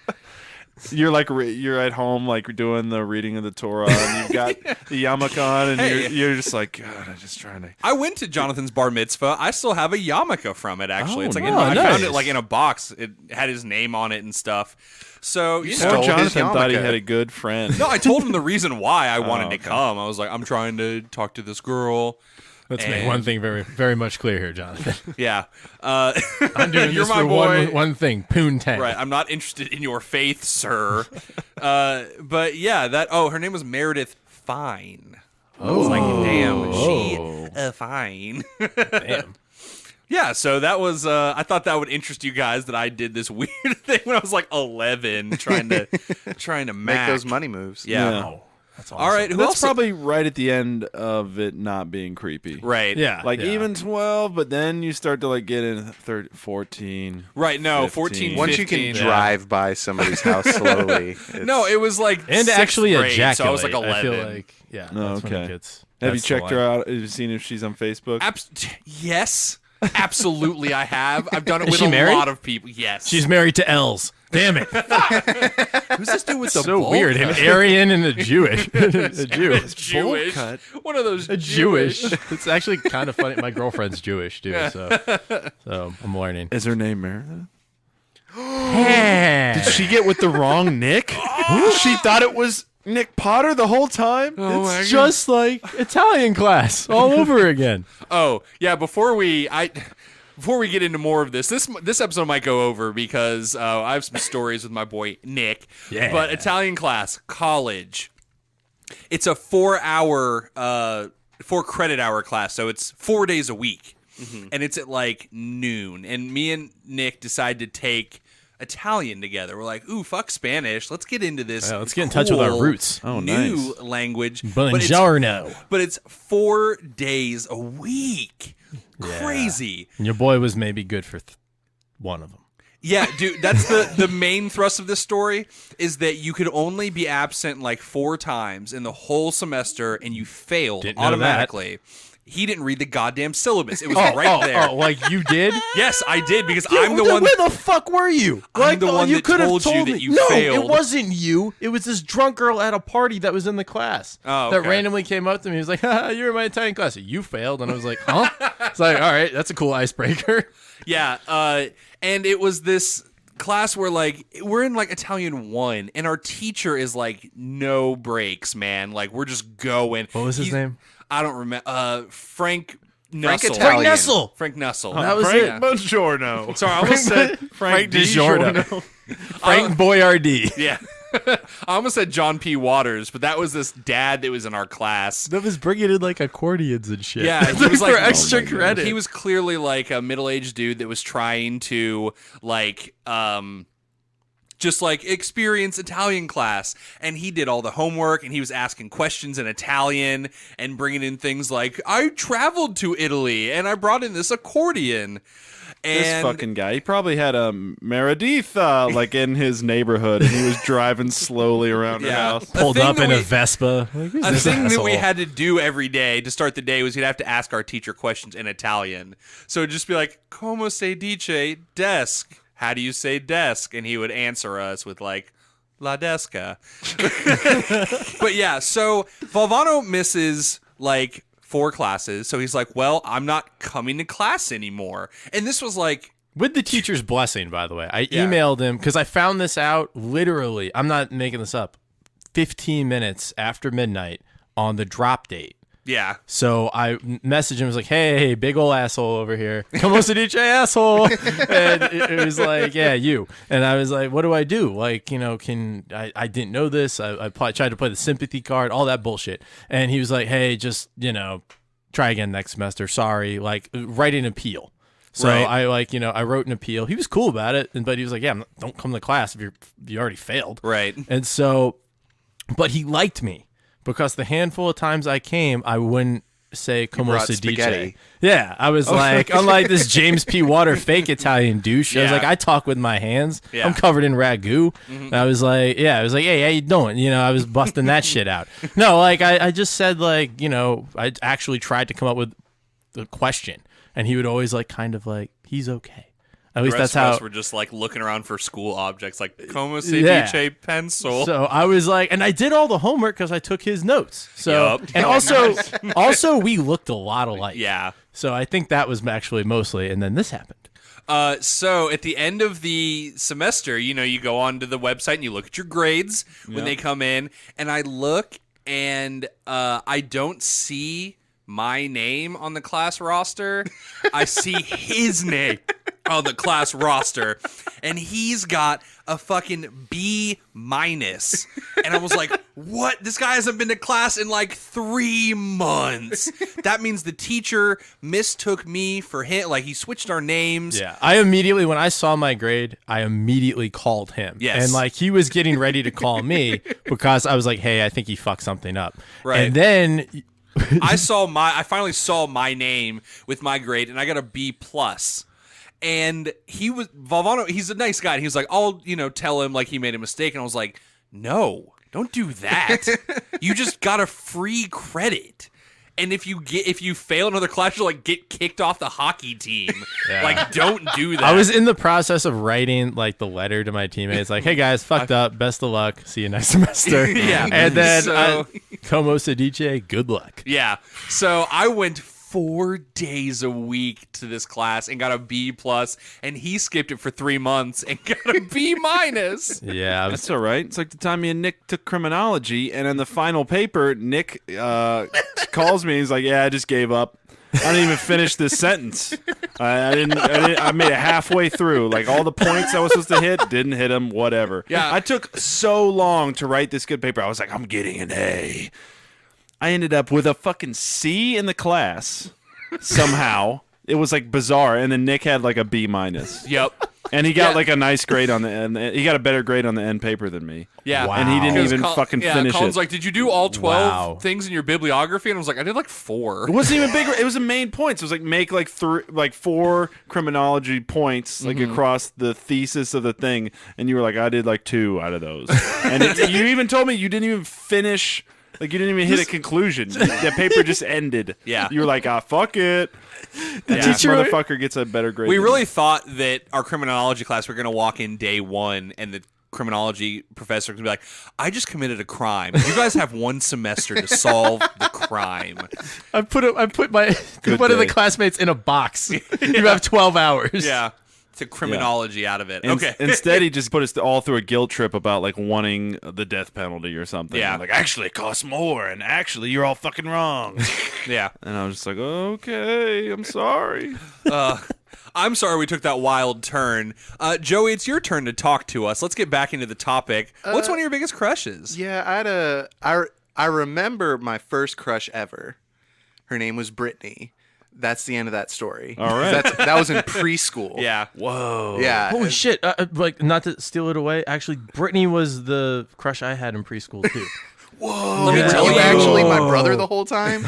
You're like you're at home like doing the reading of the Torah, and you've got the yarmulke on, and Hey. you're just like, God, I'm just trying to. I went to Jonathan's bar mitzvah. I still have a yarmulke from it. Actually, it's like I nice. found it like in a box. It had his name on it and stuff. So you stole know, his Jonathan thought he yarmulke. had a good friend. no, I told him the reason why I wanted to okay. come. I was like, I'm trying to talk to this girl. Let's make And- one thing very, very much clear here, Jonathan. Yeah, I'm doing You're this my for boy. one thing, poontang. right. I'm not interested in your faith, sir. But yeah, that. Oh, her name was Meredith Fine. I was like, damn, she fine. Damn. Yeah, so that was. I thought that would interest you guys that I did this weird thing when I was like 11, trying to Make mac those money moves. Yeah. Yeah. That's awesome. All right. Who That's else? probably right at the end of it not being creepy. Right. Yeah. Like yeah. even 12, but then you start to like get in 13, 14. Right. No. 15. 14. Once you 15. can drive by somebody's house slowly. No, it was like And sixth actually grade, ejaculate. so I was like 11. I feel like, yeah. Oh, that's when it okay. gets- Have you that's the checked her line. out? Have you seen if she's on Facebook? Yes, absolutely. I have. I've done it Is with she a married? lot of people. Yes. She's married to Elles. Damn it. Who's this dude with the So bowl weird. cut? An Aryan and a Jewish. a Jew. It's Jewish. cut. One of those A Jewish. It's actually kind of funny. My girlfriend's Jewish too, so I'm learning. Is her name Meredith? Did Did she get with the wrong Nick? She thought it was Nick Potter the whole time? It's just like Italian class all over again. Oh yeah. Before we get into more of this episode might go over because I have some stories with my boy Nick. Yeah. But Italian class, college. It's a 4 credit hour class, so it's 4 days a week, and it's at like noon. And me and Nick decide to take Italian together. We're like, ooh, fuck Spanish. Let's get into this. Yeah, let's get in touch with our cool roots. Oh, new nice. language. But it's- Buongiorno. But it's 4 days a week. Crazy. And your boy was maybe good for one of them. Yeah, dude, that's the main thrust of this story is that you could only be absent like 4 times in the whole semester and you failed Didn't know automatically. He didn't read the goddamn syllabus. It was right there. Oh, like you did? Yes, I did because I'm the one. Where the fuck were you? I'm the one you that could have told you told that me. you no, failed. it wasn't you. It was this drunk girl at a party that was in the class. Oh, That okay. randomly came up to me. He was like, haha, you're in my Italian class. You failed. And I was like, huh? It's like, all right, that's a cool icebreaker. Yeah, and it was this class where like we're in like Italian 1 and our teacher is like no breaks, man. Like we're just going. What was his name? I don't remember. Frank Nussel. Italian. Frank Nessel. Frank Nussel. That was Frank it. Buongiorno. Sorry, I almost said Frank DiGiorno. Frank Boyardee. yeah. I almost said John P. Waters, but that was this dad that was in our class. That was bringing in like accordions and shit. Yeah, he was for like extra credit. He was clearly like a middle-aged dude that was trying to like just like experience Italian class, and he did all the homework and he was asking questions in Italian and bringing in things like I traveled to Italy and I brought in this accordion. This And fucking guy. He probably had a Meredith like in his neighborhood, and he was driving slowly around her Yeah. house. pulled thing up that in a we- Vespa. Like, who's a this thing that we asshole? had to do every day to start the day was you'd have to ask our teacher questions in Italian. So it'd just be like, "Como se dice desk?" How do you say desk? And he would answer us with like, "La desca." But yeah, so Valvano misses like 4 classes. So he's like, "Well, I'm not coming to class anymore." And this was like, With the teacher's blessing, by the way. I Yeah. emailed him because I found this out literally, I'm not making this up, 15 minutes after midnight on the drop date. yeah. So I messaged him, I was like, hey, big ol' asshole over here. Como se dice asshole? And it was like, yeah, you. And I was like, what do I do? Like, you know, I didn't know this. I tried to play the sympathy card, all that bullshit. And he was like, hey, just, you know, try again next semester. Sorry. Like, write an appeal. So Right. I like, you know, I wrote an appeal. He was cool about it, but he was like, yeah, don't come to class if you already failed. Right. And so, but he liked me because the handful of times I came, I wouldn't say como brought se dice. spaghetti. Yeah, I was like, unlike this James P. Water fake Italian douche, I was Yeah. like, I talk with my hands. Yeah. I'm covered in ragu. And I was like, hey, how you doing? You know, I was busting that shit out. No, like I just said, like, you know, I actually tried to come up with the question, and he would always like kind of like, he's okay. At least the that's rest of how. us were just like looking around for school objects, like como se Yeah. dice pencil. So I was like, and I did all the homework because I took his notes. So Yup. and also we looked a lot alike. Yeah. So I think that was actually mostly, and then this happened. So at the end of the semester, you go onto the website and you look at your grades when they come in, and I look and I don't see my name on the class roster. I see his name on the class roster, and he's got a fucking B-. And I was like, what? This guy hasn't been to class in like 3 months. That means the teacher mistook me for him. Like, he switched our names. Yeah, I immediately, when I saw my grade, I immediately called him. Yes. And like he was getting ready to call me because I was like, hey, I think he fucked something up. Right. And then I finally saw my name with my grade, and I got a B+. And Valvano, he's a nice guy. And he was like, I'll, tell him like he made a mistake. And I was like, no, don't do that. You just got a free credit. And if you fail another class, you'll like get kicked off the hockey team. Yeah. Like, don't do that. I was in the process of writing like the letter to my teammates, like, hey guys, fucked up, best of luck, see you next semester. Yeah. And then So- como se dice, good luck. Yeah. So I went 4 days a week to this class and got a B+, and he skipped it for 3 months and got a B-. Yeah, I was, That's all right. It's like the time me and Nick took criminology, and in the final paper, Nick calls me. He's like, "Yeah, I just gave up. I didn't even finish this sentence. I didn't. I made it halfway through. Like all the points I was supposed to hit, didn't hit them. Whatever. Yeah. I took so long to write this good paper. I was like, I'm getting an A. I ended up with a fucking C in the class somehow. It was like bizarre. And then Nick had like a B-. Yep. And he got Yeah. like a nice grade on the end. He got a better grade on the end paper than me. Yeah. Wow. And he didn't Because even fucking finish Colin's it. like, did you do all 12 Wow. things in your bibliography? And I was like, I did like 4. It wasn't even big. It was the main points. It was like make like 4 criminology points like across the thesis of the thing, and you were like, I did like 2 out of those. And you even told me you didn't even finish. Like you didn't even hit a conclusion. The paper just ended. Yeah. You were like, fuck it. And this teacher- motherfucker gets a better grade. We than really me. thought that our criminology class, we're going to walk in day 1, and the criminology professor can be like, I just committed a crime. You guys have 1 semester to solve the crime. I put my Good one of the day. classmates in a box. You have 12 hours. Yeah. To criminology out of it. In- Okay. Instead, he just put us all through a guilt trip about like wanting the death penalty or something. Yeah. Like actually it costs more, and actually you're all fucking wrong. Yeah. And I was just like, okay, I'm sorry. I'm sorry we took that wild turn. Joey, it's your turn to talk to us. Let's get back into the topic. What's one of your biggest crushes? Yeah, I remember my first crush ever. Her name was Brittany. That's the end of that story. All right. That was in preschool. Yeah. Whoa. Yeah. Holy shit! Like, not to steal it away. Actually, Brittany was the crush I had in preschool too. Let me Were tell you you. actually my brother the whole time?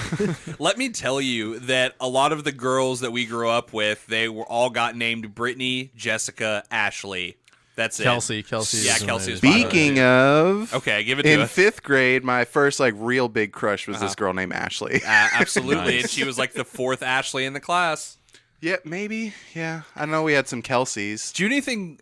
Let me tell you that a lot of the girls that we grew up with, they were all got named Brittany, Jessica, Ashley. That's it. Kelsey. Yeah, Kelsey was Speaking of, Okay, give it to in us. 5th grade, my first like real big crush was this girl named Ashley. Absolutely. Nice. And she was like the 4th Ashley in the class. Yeah, maybe. Yeah, I know we had some Kelseys. Did you do anything?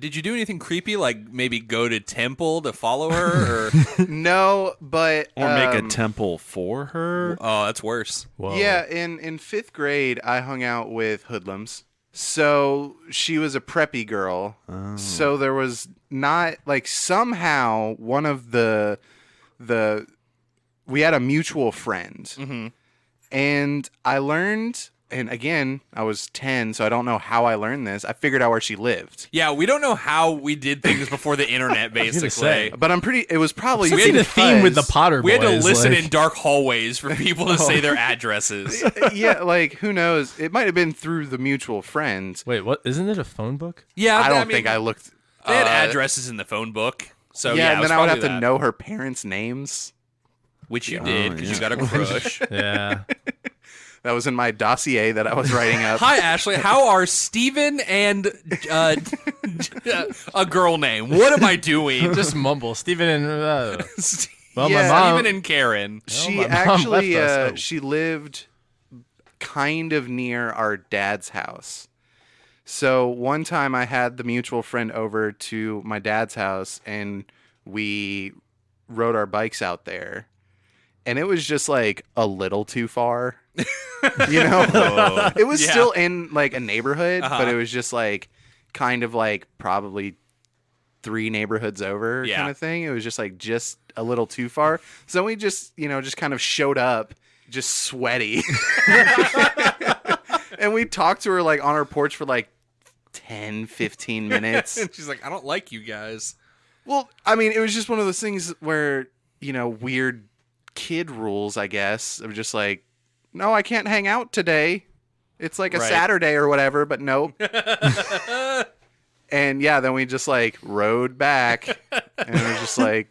Did you do anything creepy, like maybe go to temple to follow her? Or No, but Or make a temple for her. oh, that's worse. Whoa. yeah, in 5th grade, I hung out with hoodlums. So she was a preppy girl. So there was not like somehow one of the we had a mutual friend, and I learned. And again, I was 10, so I don't know how I learned this. I figured out where she lived. Yeah, we don't know how we did things before the internet, basically. say. But I'm pretty. It was probably What's the theme with the because- Potter boys? We had to listen like, in dark hallways for people to say their addresses. Yeah, like who knows? It might have been through the mutual friend. Wait, what? Isn't it a phone book? Yeah, I don't mean, think I looked. They had addresses in the phone book. So yeah, it and was then I would have probably to that. know her parents' names. Which you did because yeah. you got a crush. Yeah. That was in my dossier that I was writing up. Hi, Ashley. How are Steven and a girl name? What am I doing? Just mumble. Steven and well, Yeah. my mom. Steven and Karen. She my mom actually left us. she lived kind of near our dad's house. So one time I had the mutual friend over to my dad's house and we rode our bikes out there. And it was just like a little too far. It was still in like a neighborhood, but it was just like kind of like probably 3 neighborhoods over kind of thing. It was just like just a little too far. So we just, just kind of showed up just sweaty. And we talked to her like on her porch for like 10, 15 minutes. And she's like, I don't like you guys. Well, I mean, it was just one of those things where, weird kid rules, I guess. Of just like, no, I can't hang out today. It's like a Saturday or whatever, but nope. And yeah, then we just like rode back and it was just like,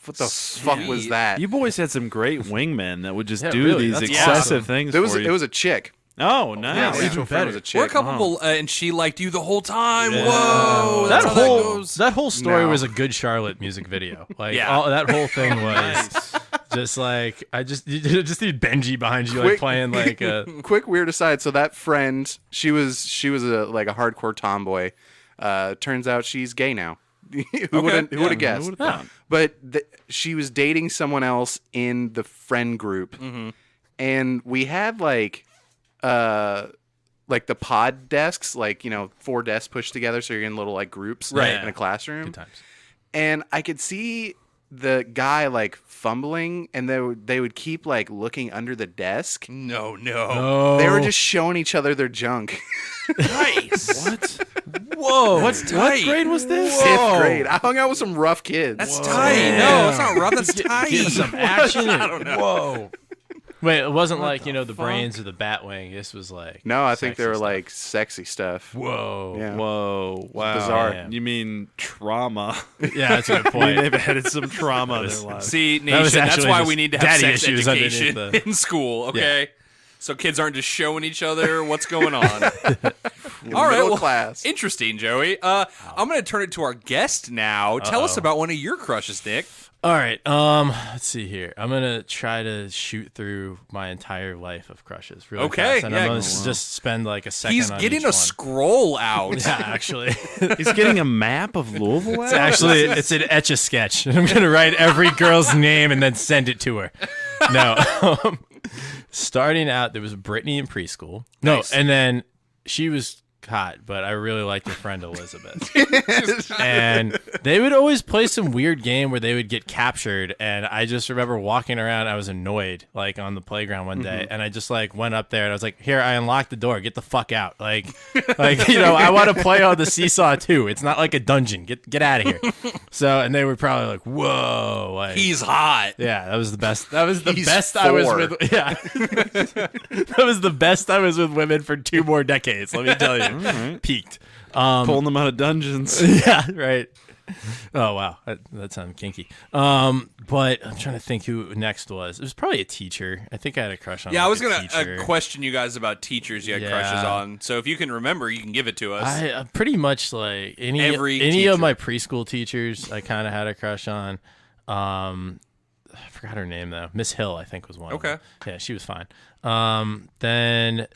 what the fuck was that? You boys had some great wingmen that would just do really, these that's excessive things. It was for you. a chick. Oh, nice. Yeah, mutual friend was a chick. We're couple, and she liked you the whole time. Yeah. Whoa, that's how that goes. That whole story No. was a Good Charlotte music video. Like Yeah. that whole thing was just like you just need Benji behind you, like playing like a. Quick weird aside. So that friend, she was a like a hardcore tomboy. Turns out she's gay now. Who would have guessed? Who would've thought? But she was dating someone else in the friend group, and we had like the pod desks, like 4 desks pushed together, so you're in little like groups Right. in a classroom. Good times. And I could see the guy like fumbling, and they would keep like looking under the desk. No. They were just showing each other their junk. Nice. What? Whoa. What's tight? What grade was this? 5th grade. I hung out with some rough kids. That's tight. No, it's not rough. That's tight. some action? I don't know. Whoa. Wait, it wasn't like the brains or the bat wing. This was like No, I think they sexy were stuff. like sexy stuff. Whoa. Yeah. Whoa! Wow! bizarre. Damn. You mean trauma? Yeah, that's a good I mean, point. they've had some trauma in their lives. See, was Nation, that's actually why just we need to have daddy sex issues education underneath in school, okay? So kids aren't just showing each other what's going on. All right, Middle well, class. interesting, Joey. I'm going to turn it to our guest now. Tell us about one of your crushes, Nick. All right. Let's see here. I'm gonna try to shoot through my entire life of crushes really Okay, fast, and yeah. I'm gonna just spend like a second. He's on getting each a one. scroll out. Yeah, actually, He's getting a map of Louisville. it's actually it's an Etch-a-Sketch. I'm gonna write every girl's name and then send it to her. No, starting out there was Brittany in preschool. No, Nice. and then she was hot, but I really liked her friend Elizabeth. And they would always play some weird game where they would get captured, and I just remember walking around. I was annoyed, like on the playground one day, and I just like went up there and I was like, "Here, I unlocked the door. Get the fuck out!" Like I want to play on the seesaw too. It's not like a dungeon. Get out of here. So, and they were probably like, "Whoa!" Like, He's hot. yeah, that was the best. That was the He's best I was 4. with. Yeah, that was the best I was with women for 2 more decades. Let me tell you, peaked. Pulling them out of dungeons. Yeah, right. Oh wow, that sounded kinky. But I'm trying to think who next was. It was probably a teacher. I think I had a crush on. Yeah, like, I was a going teacher. to question you guys about teachers you had Yeah. crushes on. So if you can remember, you can give it to us. I pretty much like any Every of teacher. my preschool teachers. I kind of had a crush on. I forgot her name though. Miss Hill, I think, was one. Okay. Of them. Yeah, she was fine. Then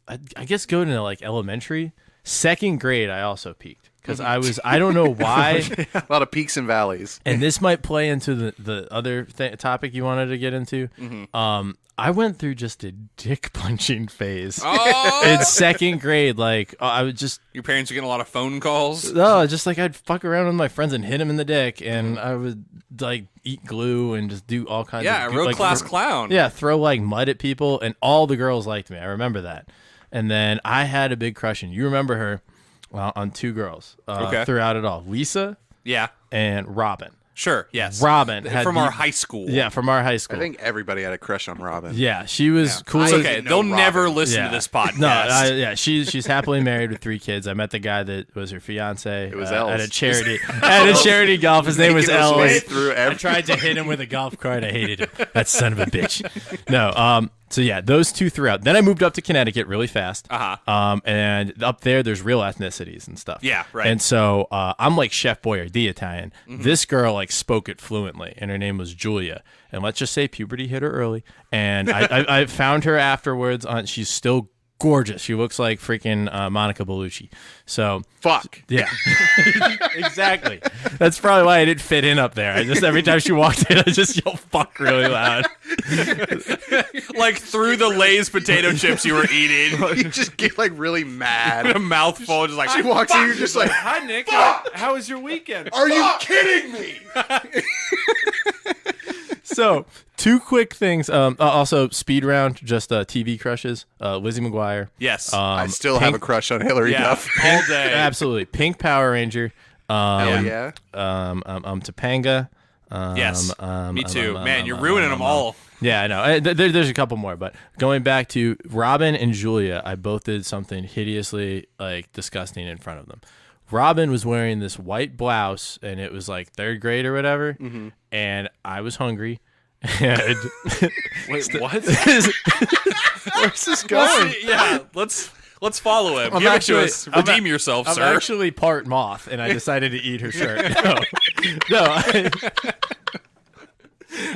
I guess going to like elementary, 2nd grade, I also peaked because I don't know why. A lot of peaks and valleys. And this might play into the other topic you wanted to get into. I went through just a dick punching phase Oh! in 2nd grade. Like I would just Your parents are getting a lot of phone calls. just like I'd fuck around with my friends and hit him in the dick, and I would like eat glue and just do all kinds Yeah, of real like, class clown. Yeah, throw like mud at people, and all the girls liked me. I remember that. And then I had a big crush, and you remember her on 2 girls Okay. throughout it all: Lisa Yeah, and Robin. sure, yes. Robin had From the- our high school. Yeah, from our high school. I think everybody had a crush on Robin. Yeah, she was cool. It's as- okay. know They'll Robin. never listen Yeah. to this podcast. No, she's happily married with 3 kids. I met the guy that was her fiance. It was at Elles. a charity golf. His name was Making his way Elles. through I every- tried to hit him with a golf cart. I hated him. That son of a bitch. No. So yeah, those 2 throughout. Then I moved up to Connecticut really fast. And up there's real ethnicities and stuff. Yeah, right. And so I'm like Chef Boyardee Italian. This girl like spoke it fluently, and her name was Julia. And let's just say puberty hit her early. And I found her afterwards. She's still gorgeous. She looks like freaking Monica Bellucci. So Fuck. yeah, exactly. That's probably why I didn't fit in up there. I just every time she walked in, I just yelled "fuck" really loud. Like through the Lay's potato chips you were eating, You just get like really mad. a mouthful, just like She walks in, you're just like, Hi, Nick. How was your weekend? are you kidding me? So, two quick things. Also, speed round, just TV crushes. Lizzie McGuire. yes, I still have a crush on Hillary yeah, Duff. all day. Absolutely. Pink Power Ranger. Hell yeah. Topanga. Yes, me too. Man, you're ruining them all. Yeah, I know. There's a couple more, but going back to Robin and Julia, I both did something hideously like disgusting in front of them. Robin was wearing this white blouse, and it was like 3rd grade or whatever, and I was hungry. And Wait, what? Where's this going? Yeah, let's follow him. I'm Give actually- it to us. Redeem yourself, I'm sir. actually part moth, and I decided to eat her shirt. No.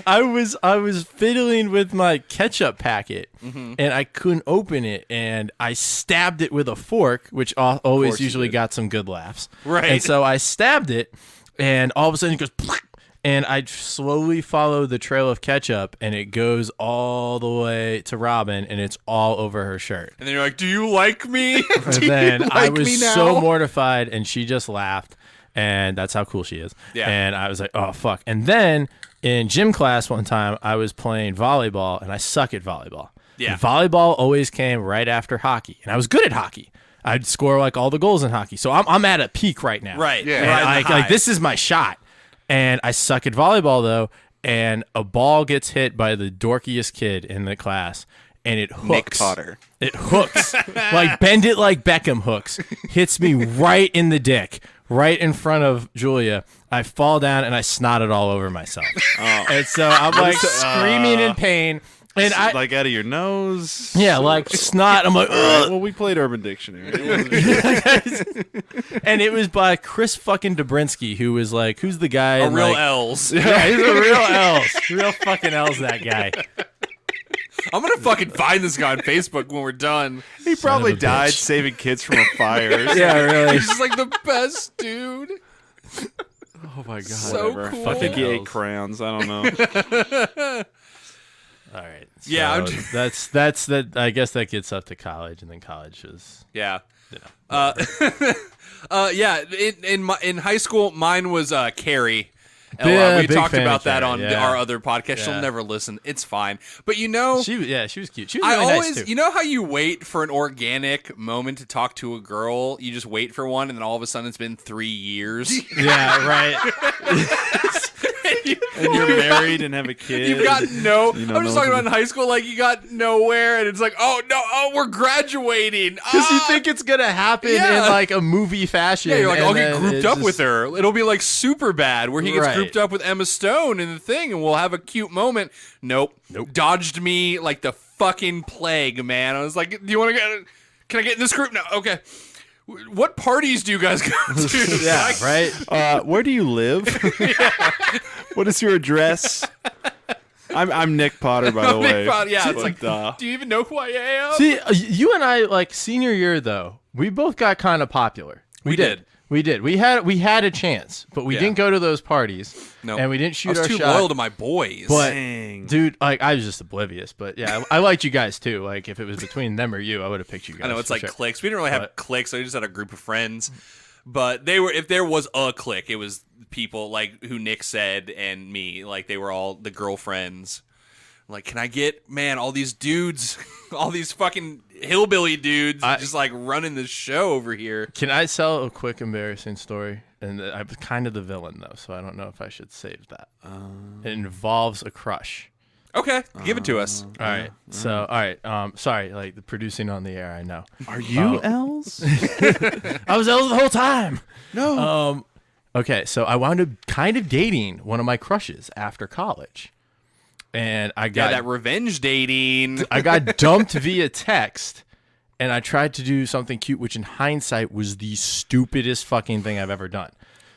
I was fiddling with my ketchup packet, and I couldn't open it, and I stabbed it with a fork, which always usually got some good laughs. Right. And so I stabbed it, and all of a sudden it goes, and I slowly follow the trail of ketchup, and it goes all the way to Robin, and it's all over her shirt. And then you're like, "Do you like me?" And then I like me was now? so mortified, and she just laughed, and that's how cool she is. Yeah. And I was like, oh, fuck. And then in gym class one time, I was playing volleyball, and I suck at volleyball. Yeah. And volleyball always came right after hockey, and I was good at hockey. I'd score like all the goals in hockey. So I'm at a peak right now. Right. Yeah. And Riding the like high. this is my shot. And I suck at volleyball, though, and a ball gets hit by the dorkiest kid in the class, and it hooks. Nick Potter. It hooks. Like Bend It Like Beckham hooks. Hits me right in the dick, right in front of Julia. I fall down, and I snot it all over myself. And so I'm like screaming in pain. And I, Like out of your nose? yeah, like snot. I'm like, ugh. Well, we played Urban Dictionary. It wasn't- And it was by Chris fucking Dobrinsky, who was like, who's the guy? A in, real like, Elles. Yeah, he's a real Elles. Real fucking Elles, that guy. I'm gonna fucking find this guy on Facebook when we're done. he probably of a died bitch. saving kids from a fire. Yeah, really. He's just like the best dude. Oh my god. So Whatever. cool. I think he ate Else. crayons. I don't know. All right. Yeah, I'm So that's that. I guess that gets up to college, and then college is. Yeah. Yeah. In high school, mine was Carrie. Yeah, we big talked fan about of that Carrie, on yeah. our other podcast. She'll Yeah. never listen. It's fine. But you know, She was cute. She was I really always, nice too. you know how you wait for an organic moment to talk to a girl? You just wait for one, and then all of a sudden it's been 3 years. Yeah, right. And you're married and have a kid. You've got no. You know, I'm just no talking one about in high school. Like you got nowhere, and it's like, oh no, oh we're graduating. Because you think it's gonna happen Yeah. in like a movie fashion. Yeah, you're like, and I'll get then grouped it's up just- with her. It'll be like super bad, where he gets Right. grouped up with Emma Stone in the thing, and we'll have a cute moment. Nope. Dodged me like the fucking plague, man. I was like, do you want to get? Can I get in this group? No. Okay. What parties do you guys go to? Yeah, right. Where do you live? What is your address? I'm Nick Potter, by the way. Yeah, it's But, like, do you even know who I am? See, you and I, like senior year though, we both got kind of popular. We did. We did. We had a chance, but we Yeah. didn't go to those parties. No. And we didn't I shoot was our too shot. loyal to my boys. But Dang. dude, like I was just oblivious. But yeah, I liked you guys too. Like if it was between them or you, I would have picked you guys. I know it's for like sure. cliques. We didn't really have But- cliques. We just had a group of friends. But they were, if there was a clique, it was people like who Nick said and me. Like they were all the girlfriends. Like, can I get, man, all these dudes, all these fucking hillbilly dudes just like running the show over here. Can I tell a quick embarrassing story? And I'm kind of the villain though, so I don't know if I should save that. It involves a crush. Okay, give it to us. All right. So, all right. Sorry, like the producing on the air. I know. Are you Els? I was Elles the whole time. No. Okay, so I wound up kind of dating one of my crushes after college, and I Yeah, got that revenge dating. I got dumped via text, and I tried to do something cute, which in hindsight was the stupidest fucking thing I've ever done.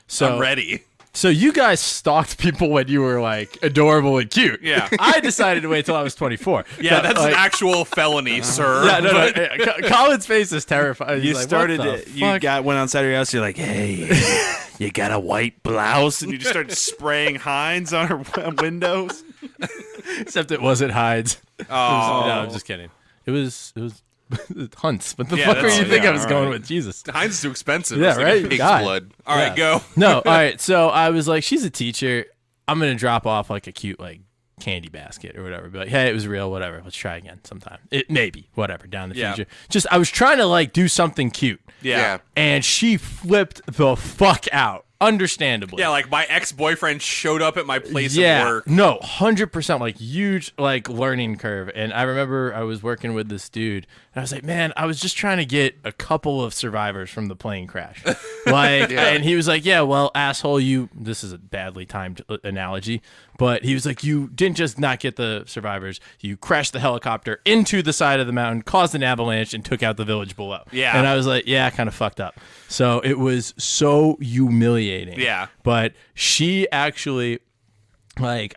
So I'm ready. So you guys stalked people when you were like adorable and cute. Yeah. I decided to wait till I was 24. Yeah, that's like, an actual felony, sir. Yeah, no. Colin's face is terrified. He's You like, started what the it. You fuck? went outside your house. You're like, hey, you got a white blouse, and you just started spraying Heinz on her windows. Except it wasn't Hyde's. Oh. No, I'm just kidding. It was Hunt's. What the Yeah, fuck were that's- you think yeah, I was all going right. with? Jesus. Heinz is too expensive. Yeah, It's like a right? pig's God. blood. All Yeah. right, go. No, all right. So I was like, she's a teacher. I'm gonna drop off like a cute like candy basket or whatever. Be like, hey, it was real. Whatever. Let's try again sometime. It maybe whatever down the Yeah. future. Just I was trying to like do something cute, Yeah. and she flipped the fuck out. Understandably. Yeah, like my ex-boyfriend showed up at my place Yeah, of work. no, 100%, like huge, like learning curve. And I remember I was working with this dude, and I was like, man, I was just trying to get a couple of survivors from the plane crash, like, and he was like, yeah, well, asshole, you. This is a badly timed analogy, but he was like, you didn't just not get the survivors, you crashed the helicopter into the side of the mountain, caused an avalanche, and took out the village below. Yeah. And I was like, yeah, kind of fucked up. So it was so humiliating. Yeah. But she actually, like,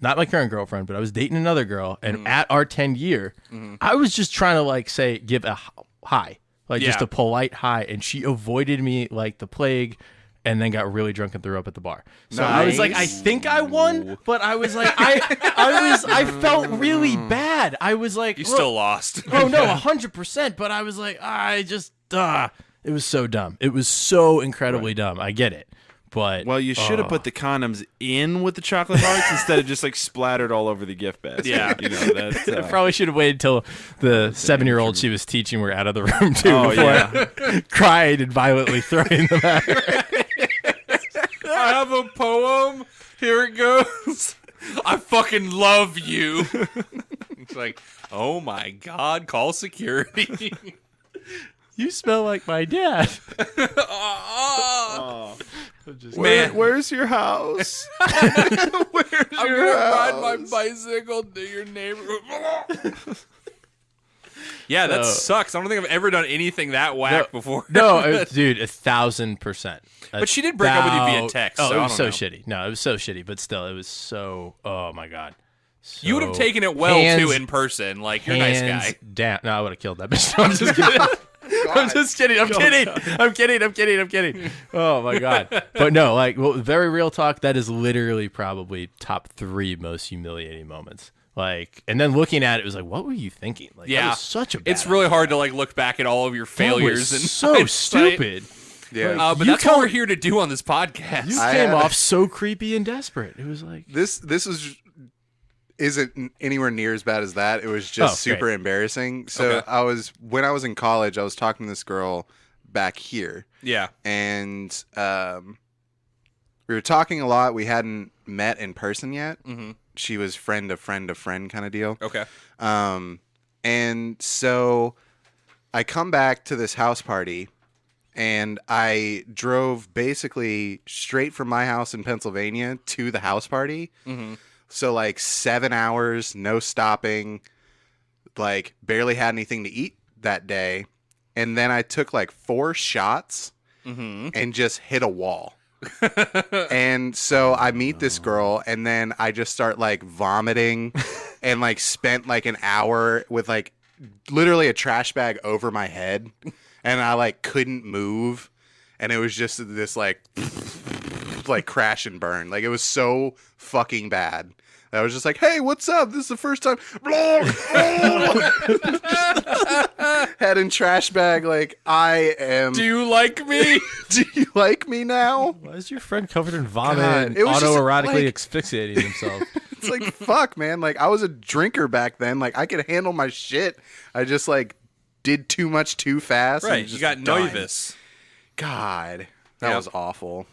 not my current girlfriend, but I was dating another girl, and at our 10 year, I was just trying to like say, give a hi, like just Yeah. a polite hi, and she avoided me like the plague. And then got really drunk and threw up at the bar. So I was like, I think I won, but I was like, I felt really bad. I was like, You look, still lost. oh no, 100%. But I was like, I just, it was so dumb. It was so incredibly dumb. I get it, but Well, you should have put the condoms in with the chocolate hearts instead of just like splattered all over the gift basket. Yeah. You know, that's, I probably should have waited till the 7-year-old she was teaching were out of the room too. Oh, before yeah. I cried and violently throwing them at her. I have a poem. Here it goes. I fucking love you. It's like, oh my God, call security. You smell like my dad. Man, Where's your house? I'm gonna ride my bicycle to your neighborhood. Yeah, that sucks. I don't think I've ever done anything that whack before. No, dude, 1,000%. But she did break up with you via text. Oh, so it I was so don't know. shitty. No, it was so shitty, but still, it was so. Oh my God. You would have So- taken it well hands- too in person. Like you're a nice hands guy. Down. No, I would have killed that bitch. I'm just kidding. I'm just kidding. I'm kidding. Oh my God. But no, like, well, very real talk. That is literally probably top 3 most humiliating moments. Like, and then looking at it, it was like, what were you thinking? Like, that Yeah, was such a. Bad It's really hard to like look back at all of your That failures was and so stupid. Yeah. But You that's what come- we're here to do on this podcast. You I came had- off so creepy and desperate. It was like, This isn't anywhere near as bad as that. It was just Oh, super great. embarrassing. So Okay. when I was in college, I was talking to this girl back here, Yeah. and we were talking a lot. We hadn't met in person yet. Mm-hmm. She was friend of friend of friend kind of deal. Okay. And so I come back to this house party, and I drove basically straight from my house in Pennsylvania to the house party. Mm-hmm. So like 7 hours, no stopping, like barely had anything to eat that day. And then I took like 4 shots Mm-hmm. and just hit a wall. And so I meet this girl, and then I just start like vomiting and like spent like an hour with like literally a trash bag over my head, and I like couldn't move, and it was just this like crash and burn. Like it was so fucking bad. I was just like, hey, what's up? This is the first time. Head in trash bag. Like, I am. Do you like me? Do you like me now? why is your friend covered in vomit God, and it was just, autoerotically like- asphyxiating himself? It's like, fuck, man. Like, I was a drinker back then. Like, I could handle my shit. I just, like, did too much too fast. and Right. just You got died. nervous. God. That Yeah. was awful.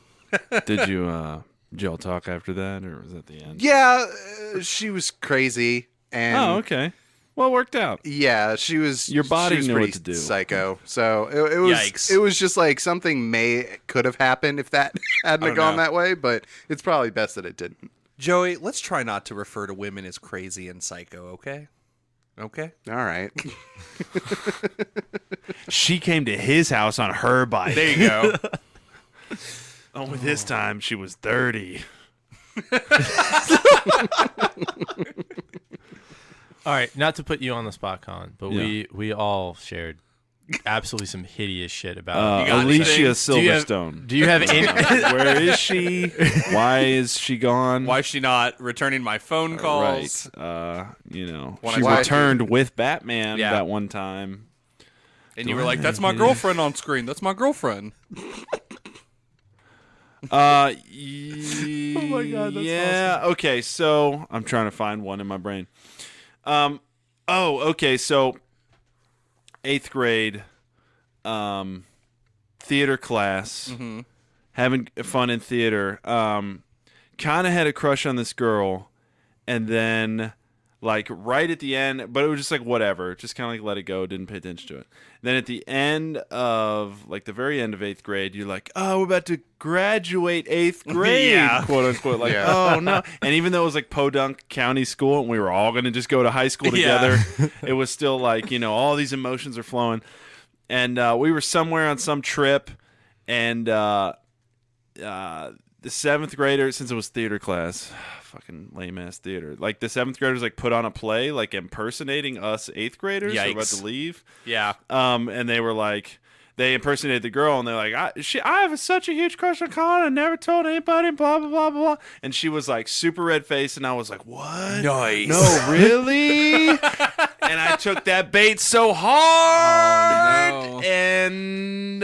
Did you y'all talk after that, or was that the end? Yeah, she was crazy. And Oh, okay. Well, it worked out. yeah, she was. Your body she was knew what pretty to do. Psycho. So it was. Yikes. It was just like something could have happened if that hadn't have gone know. that way. But it's probably best that it didn't. Joey, let's try not to refer to women as crazy and psycho, okay? Okay. All right. She came to his house on her bike. There you go. Only this time she was 30. All right, not to put you on the spot, Colin, but Yeah. we all shared absolutely some hideous shit about. got Alicia anything? Silverstone. Do you have any? Where is she? Why is she gone? Why is she not returning my phone calls? Right. She Why- returned with Batman Yeah. that one time. And you were like, "That's my girlfriend on screen. That's my girlfriend." Oh my God, that's yeah. Okay, so I'm trying to find one in my brain. Okay, so 8th grade, theater class, having fun in theater. Kind of had a crush on this girl, and then like right at the end, but it was just like whatever, just kind of like let it go, didn't pay attention to it. Then at the end of like the very end of 8th grade, you're like, oh, we're about to graduate 8th grade, Yeah. quote unquote. Like, Yeah. oh no. And even though it was like Podunk County School and we were all going to just go to high school Yeah. together, it was still like, all these emotions are flowing. And we were somewhere on some trip, and the 7th grader, since it was theater class, fucking lame ass theater. Like the 7th graders like put on a play, like impersonating us 8th graders who were about Yikes. to leave. Yeah. And they were like, they impersonated the girl, and they're like, I have such a huge crush on Collin. I never told anybody. Blah blah blah blah. And she was like super red faced, and I was like, what? Nice. No, really? And I took that bait so hard. Oh, no. And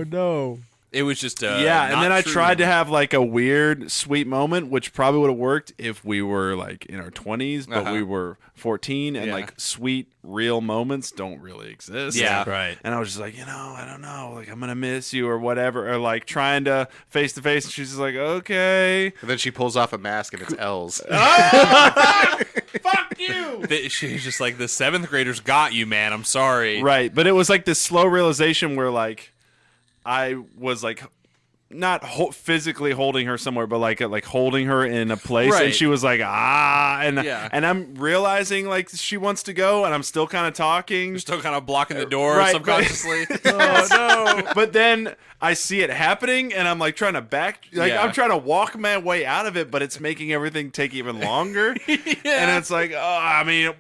no. It was just and then I tried to have like a weird sweet moment, which probably would have worked if we were like in our 20s, but we were 14, and Yeah. like sweet real moments don't really exist. Yeah. Right. And I was just like, I don't know, like I'm gonna miss you or whatever, or like trying to face to face, and she's just like, okay. And then she pulls off a mask and it's Elles. Fuck you. She's just like, the 7th graders got you, man. I'm sorry. Right, but it was like this slow realization where like I was like not physically holding her somewhere, but like holding her in a place, Right. and she was like, and Yeah. and I'm realizing like she wants to go, and I'm still kind of talking. You're still kind of blocking the door Right, subconsciously. Oh no! But then I see it happening, and I'm like trying to Yeah. I'm trying to walk my way out of it, but it's making everything take even longer. And it's like, I mean,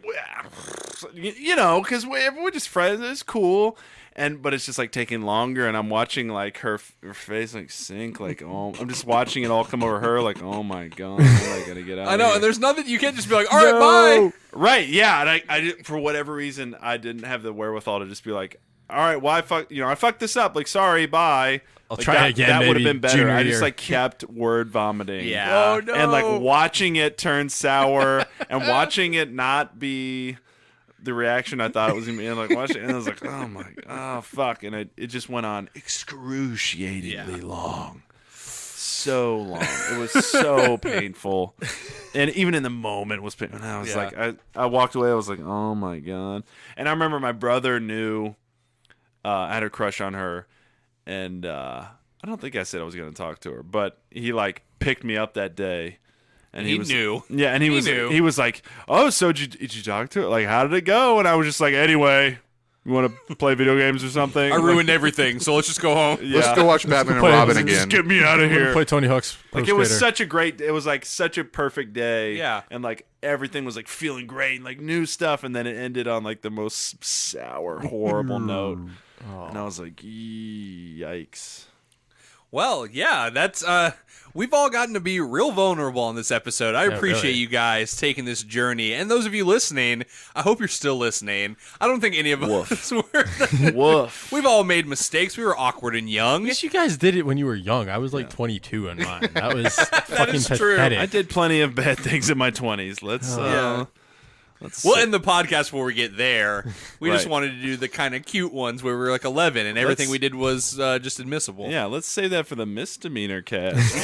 because we're just friends. It's cool. But it's just like taking longer, and I'm watching like her face like sink, like I'm just watching it all come over her, like oh my god, I gotta get out. I know, of and here. there's nothing you can't just be like, all right, bye. Right, yeah, and I didn't, for whatever reason, I didn't have the wherewithal to just be like, all right, well, I fucked this up, like sorry, bye. I'll Like, try that, again. That would have maybe been better. junior I just year. like kept word vomiting. Yeah. Oh no. And like watching it turn sour, and watching it not be the reaction I thought it was gonna be, and like watching it, and I was like, oh fuck, and it just went on excruciatingly long, so long. It was so painful, and even in the moment it was painful. And I was like, I walked away. I was like, oh my god. And I remember my brother knew I had a crush on her, and I don't think I said I was gonna talk to her, but he like picked me up that day. And He was, knew. Yeah, and he knew. was like, "Oh, so did you talk to her? Like, how did it go?" And I was just like, "Anyway, you want to play video games or something?" I ruined everything, so let's just go home. Yeah. Let's go watch Batman and Play- Robin just again. Get me out of here. Play Tony Hawk's. Like Pro it was Skater. it was like such a perfect day. Yeah. And like everything was like feeling great and like new stuff, and then it ended on like the most sour, horrible note. And I was like, yikes. Well, yeah, that's we've all gotten to be real vulnerable on this episode. I appreciate really. you guys taking this journey, and those of you listening, I hope you're still listening. I don't think any of us were. Woof. We've all made mistakes. We were awkward and young. I guess you guys did it when you were young. I was like 22 in mine. That was fucking is true. pathetic. I did plenty of bad things in my 20s. Let's Yeah. let's We'll end the podcast before we get there. We just Right. wanted to do the kind of cute ones where we were like 11, and everything Let's- we did was just admissible. Yeah, let's save that for the misdemeanor cast.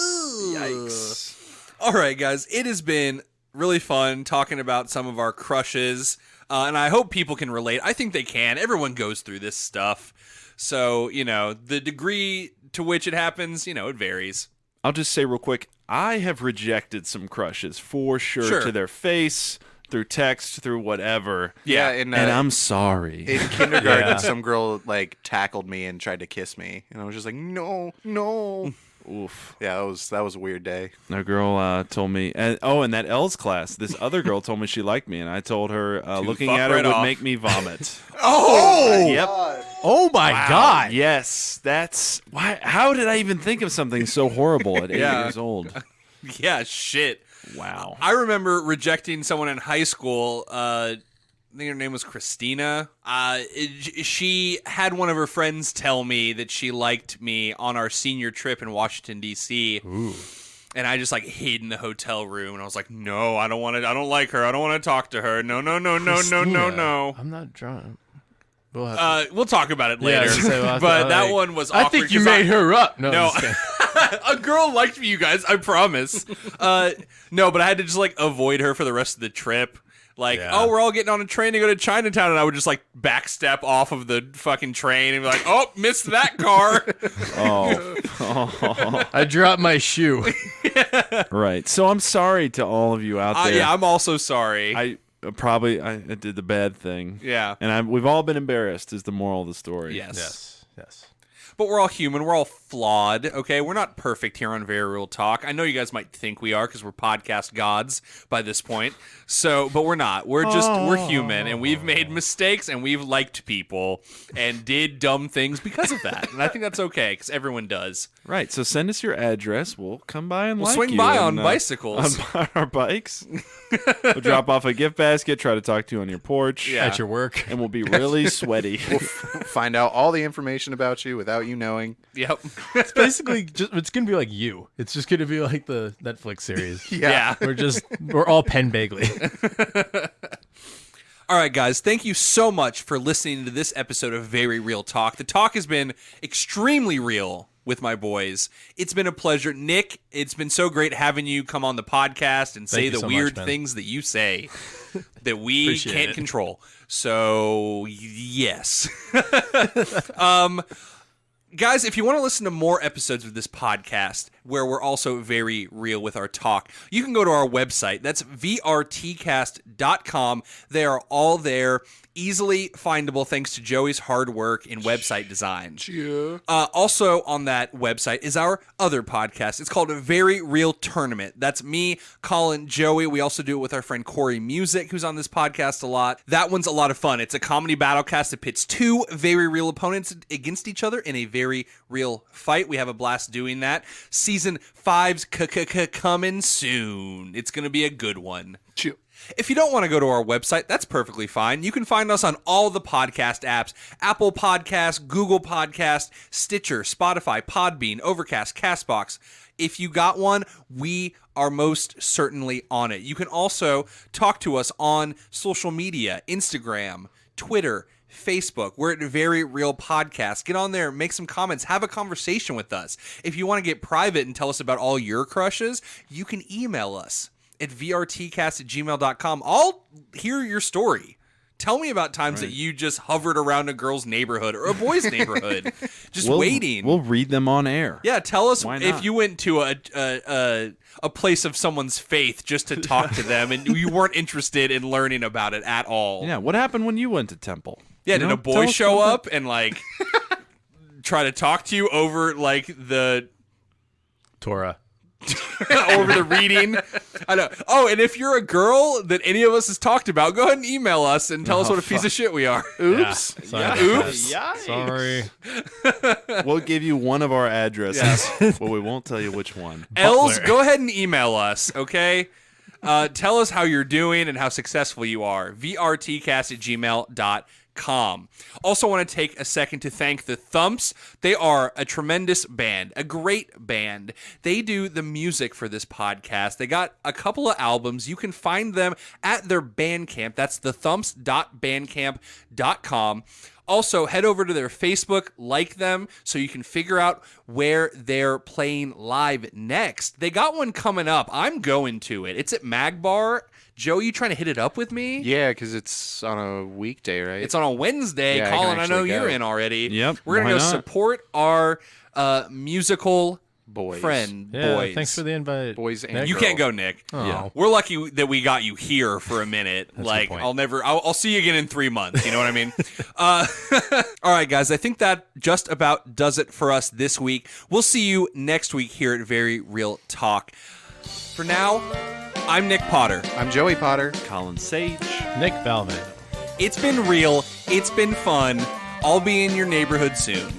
Yikes. All right, guys, it has been really fun talking about some of our crushes, and I hope people can relate. I think they can. Everyone goes through this stuff. So, the degree to which it happens, it varies. I'll just say real quick, I have rejected some crushes for sure, Sure. to their face, through text, through whatever. Yeah, And I'm sorry. in kindergarten, some girl like tackled me and tried to kiss me, and I was just like, no. Oof. Yeah, that was a weird day. A girl told me, in that Elles class, this other girl told me she liked me, and I told her looking fuck at her right would off. make me vomit. Yep. Oh my God. Yes, that's why. How did I even think of something so horrible at 8 Yeah. years old? Yeah, shit. Wow. I remember rejecting someone in high school. I think her name was Christina. She had one of her friends tell me that she liked me on our senior trip in Washington, D.C. Ooh. And I just like hid in the hotel room, and I was like, "No, I don't want to. I don't like her. I don't want to talk to her. No." Christina. I'm not drunk. We'll have to. We'll talk about it Yeah, later. so we'll have to, But that like- one was. I awkward think you 'cause made her up. No, No. I'm just kidding. A girl liked me, you guys. I promise. No, but I had to just like avoid her for the rest of the trip. Like, Yeah. oh, we're all getting on a train to go to Chinatown, and I would just like backstep off of the fucking train and be like, oh, missed that car. I dropped my shoe. Right. So I'm sorry to all of you out there. Yeah, I'm also sorry. I did the bad thing. Yeah. And we've all been embarrassed is the moral of the story. Yes. Yes. But we're all human. We're all flawed, okay? We're not perfect here on Very Real Talk. I know you guys might think we are because we're podcast gods by this point. But we're not. We're human, and we've made mistakes, and we've liked people and did dumb things because of that. And I think that's okay because everyone does. Right. So send us your address. We'll come by and We'll like swing you by and, on bicycles. On our bikes. We'll drop off a gift basket, try to talk to you on your porch. Yeah. At your work. And we'll be really sweaty. Find out all the information about you without you knowing. Yep. It's basically just, it's going to be like You. It's just going to be like the Netflix series. Yeah. We're all Penn Bagley. All right, guys, thank you so much for listening to this episode of Very Real Talk. The talk has been extremely real with my boys. It's been a pleasure. Nick, it's been so great having you come on the podcast and say you the so weird much, man. things that you say that we Appreciate can't it. control. So, yes. Guys, if you want to listen to more episodes of this podcast, where we're also very real with our talk, you can go to our website. That's vrtcast.com. They are all there, easily findable thanks to Joey's hard work in website design. Also on that website is our other podcast. It's called Very Real Tournament. That's me, Collin, Joey. We also do it with our friend Corey Music, who's on this podcast a lot. That one's a lot of fun. It's a comedy battlecast that pits two very real opponents against each other in a very real fight. We have a blast doing that. Season 5's coming soon. It's going to be a good one. If you don't want to go to our website, that's perfectly fine. You can find us on all the podcast apps: Apple Podcasts, Google Podcasts, Stitcher, Spotify, Podbean, Overcast, CastBox. If you got one, we are most certainly on it. You can also talk to us on social media: Instagram, Twitter, Facebook. We're at Very Real Podcast. Get on there, make some comments, have a conversation with us. If you want to get private and tell us about all your crushes, you can email us at vrtcast@gmail.com. I'll hear your story. Tell me about times that you just hovered around a girl's neighborhood or a boy's neighborhood, just waiting. We'll read them on air. Yeah, tell us Why if not? you went to a place of someone's faith just to talk to them and you weren't interested in learning about it at all. Yeah. What happened when you went to temple? Yeah, You did know, a boy tell us show about up and like try to talk to you over like the Torah. over the reading? I know. Oh, and if you're a girl that any of us has talked about, go ahead and email us and tell us what a piece of shit we are. Oops. Sorry. Oops. Sorry. that? We'll give you one of our addresses, but we won't tell you which one. Elles, go ahead and email us, okay? Tell us how you're doing and how successful you are. vrtcast@gmail.com. Also want to take a second to thank the Thumps. They are a tremendous band, a great band. They do the music for this podcast. They got a couple of albums. You can find them at their Bandcamp. That's thethumps.bandcamp.com. Also, head over to their Facebook, like them, so you can figure out where they're playing live next. They got one coming up. I'm going to it. It's at Mag Bar. Joe, you trying to hit it up with me? Yeah, because it's on a weekday, right? It's on a Wednesday. Yeah, I can Colin, I know actually you're go. in already. Yep, We're going why to go not? support our musical boys. friend Yeah, boys. thanks for the invite. Boys and Nick. You can't go, Nick. Oh. Yeah. We're lucky that we got you here for a minute. a Like, good point. I'll see you again in 3 months. You know what I mean? All right, guys. I think that just about does it for us this week. We'll see you next week here at Very Real Talk. For now, I'm Nick Potter. I'm Joey Potter. Collin Sage. Nick Valvano. It's been real. It's been fun. I'll be in your neighborhood soon.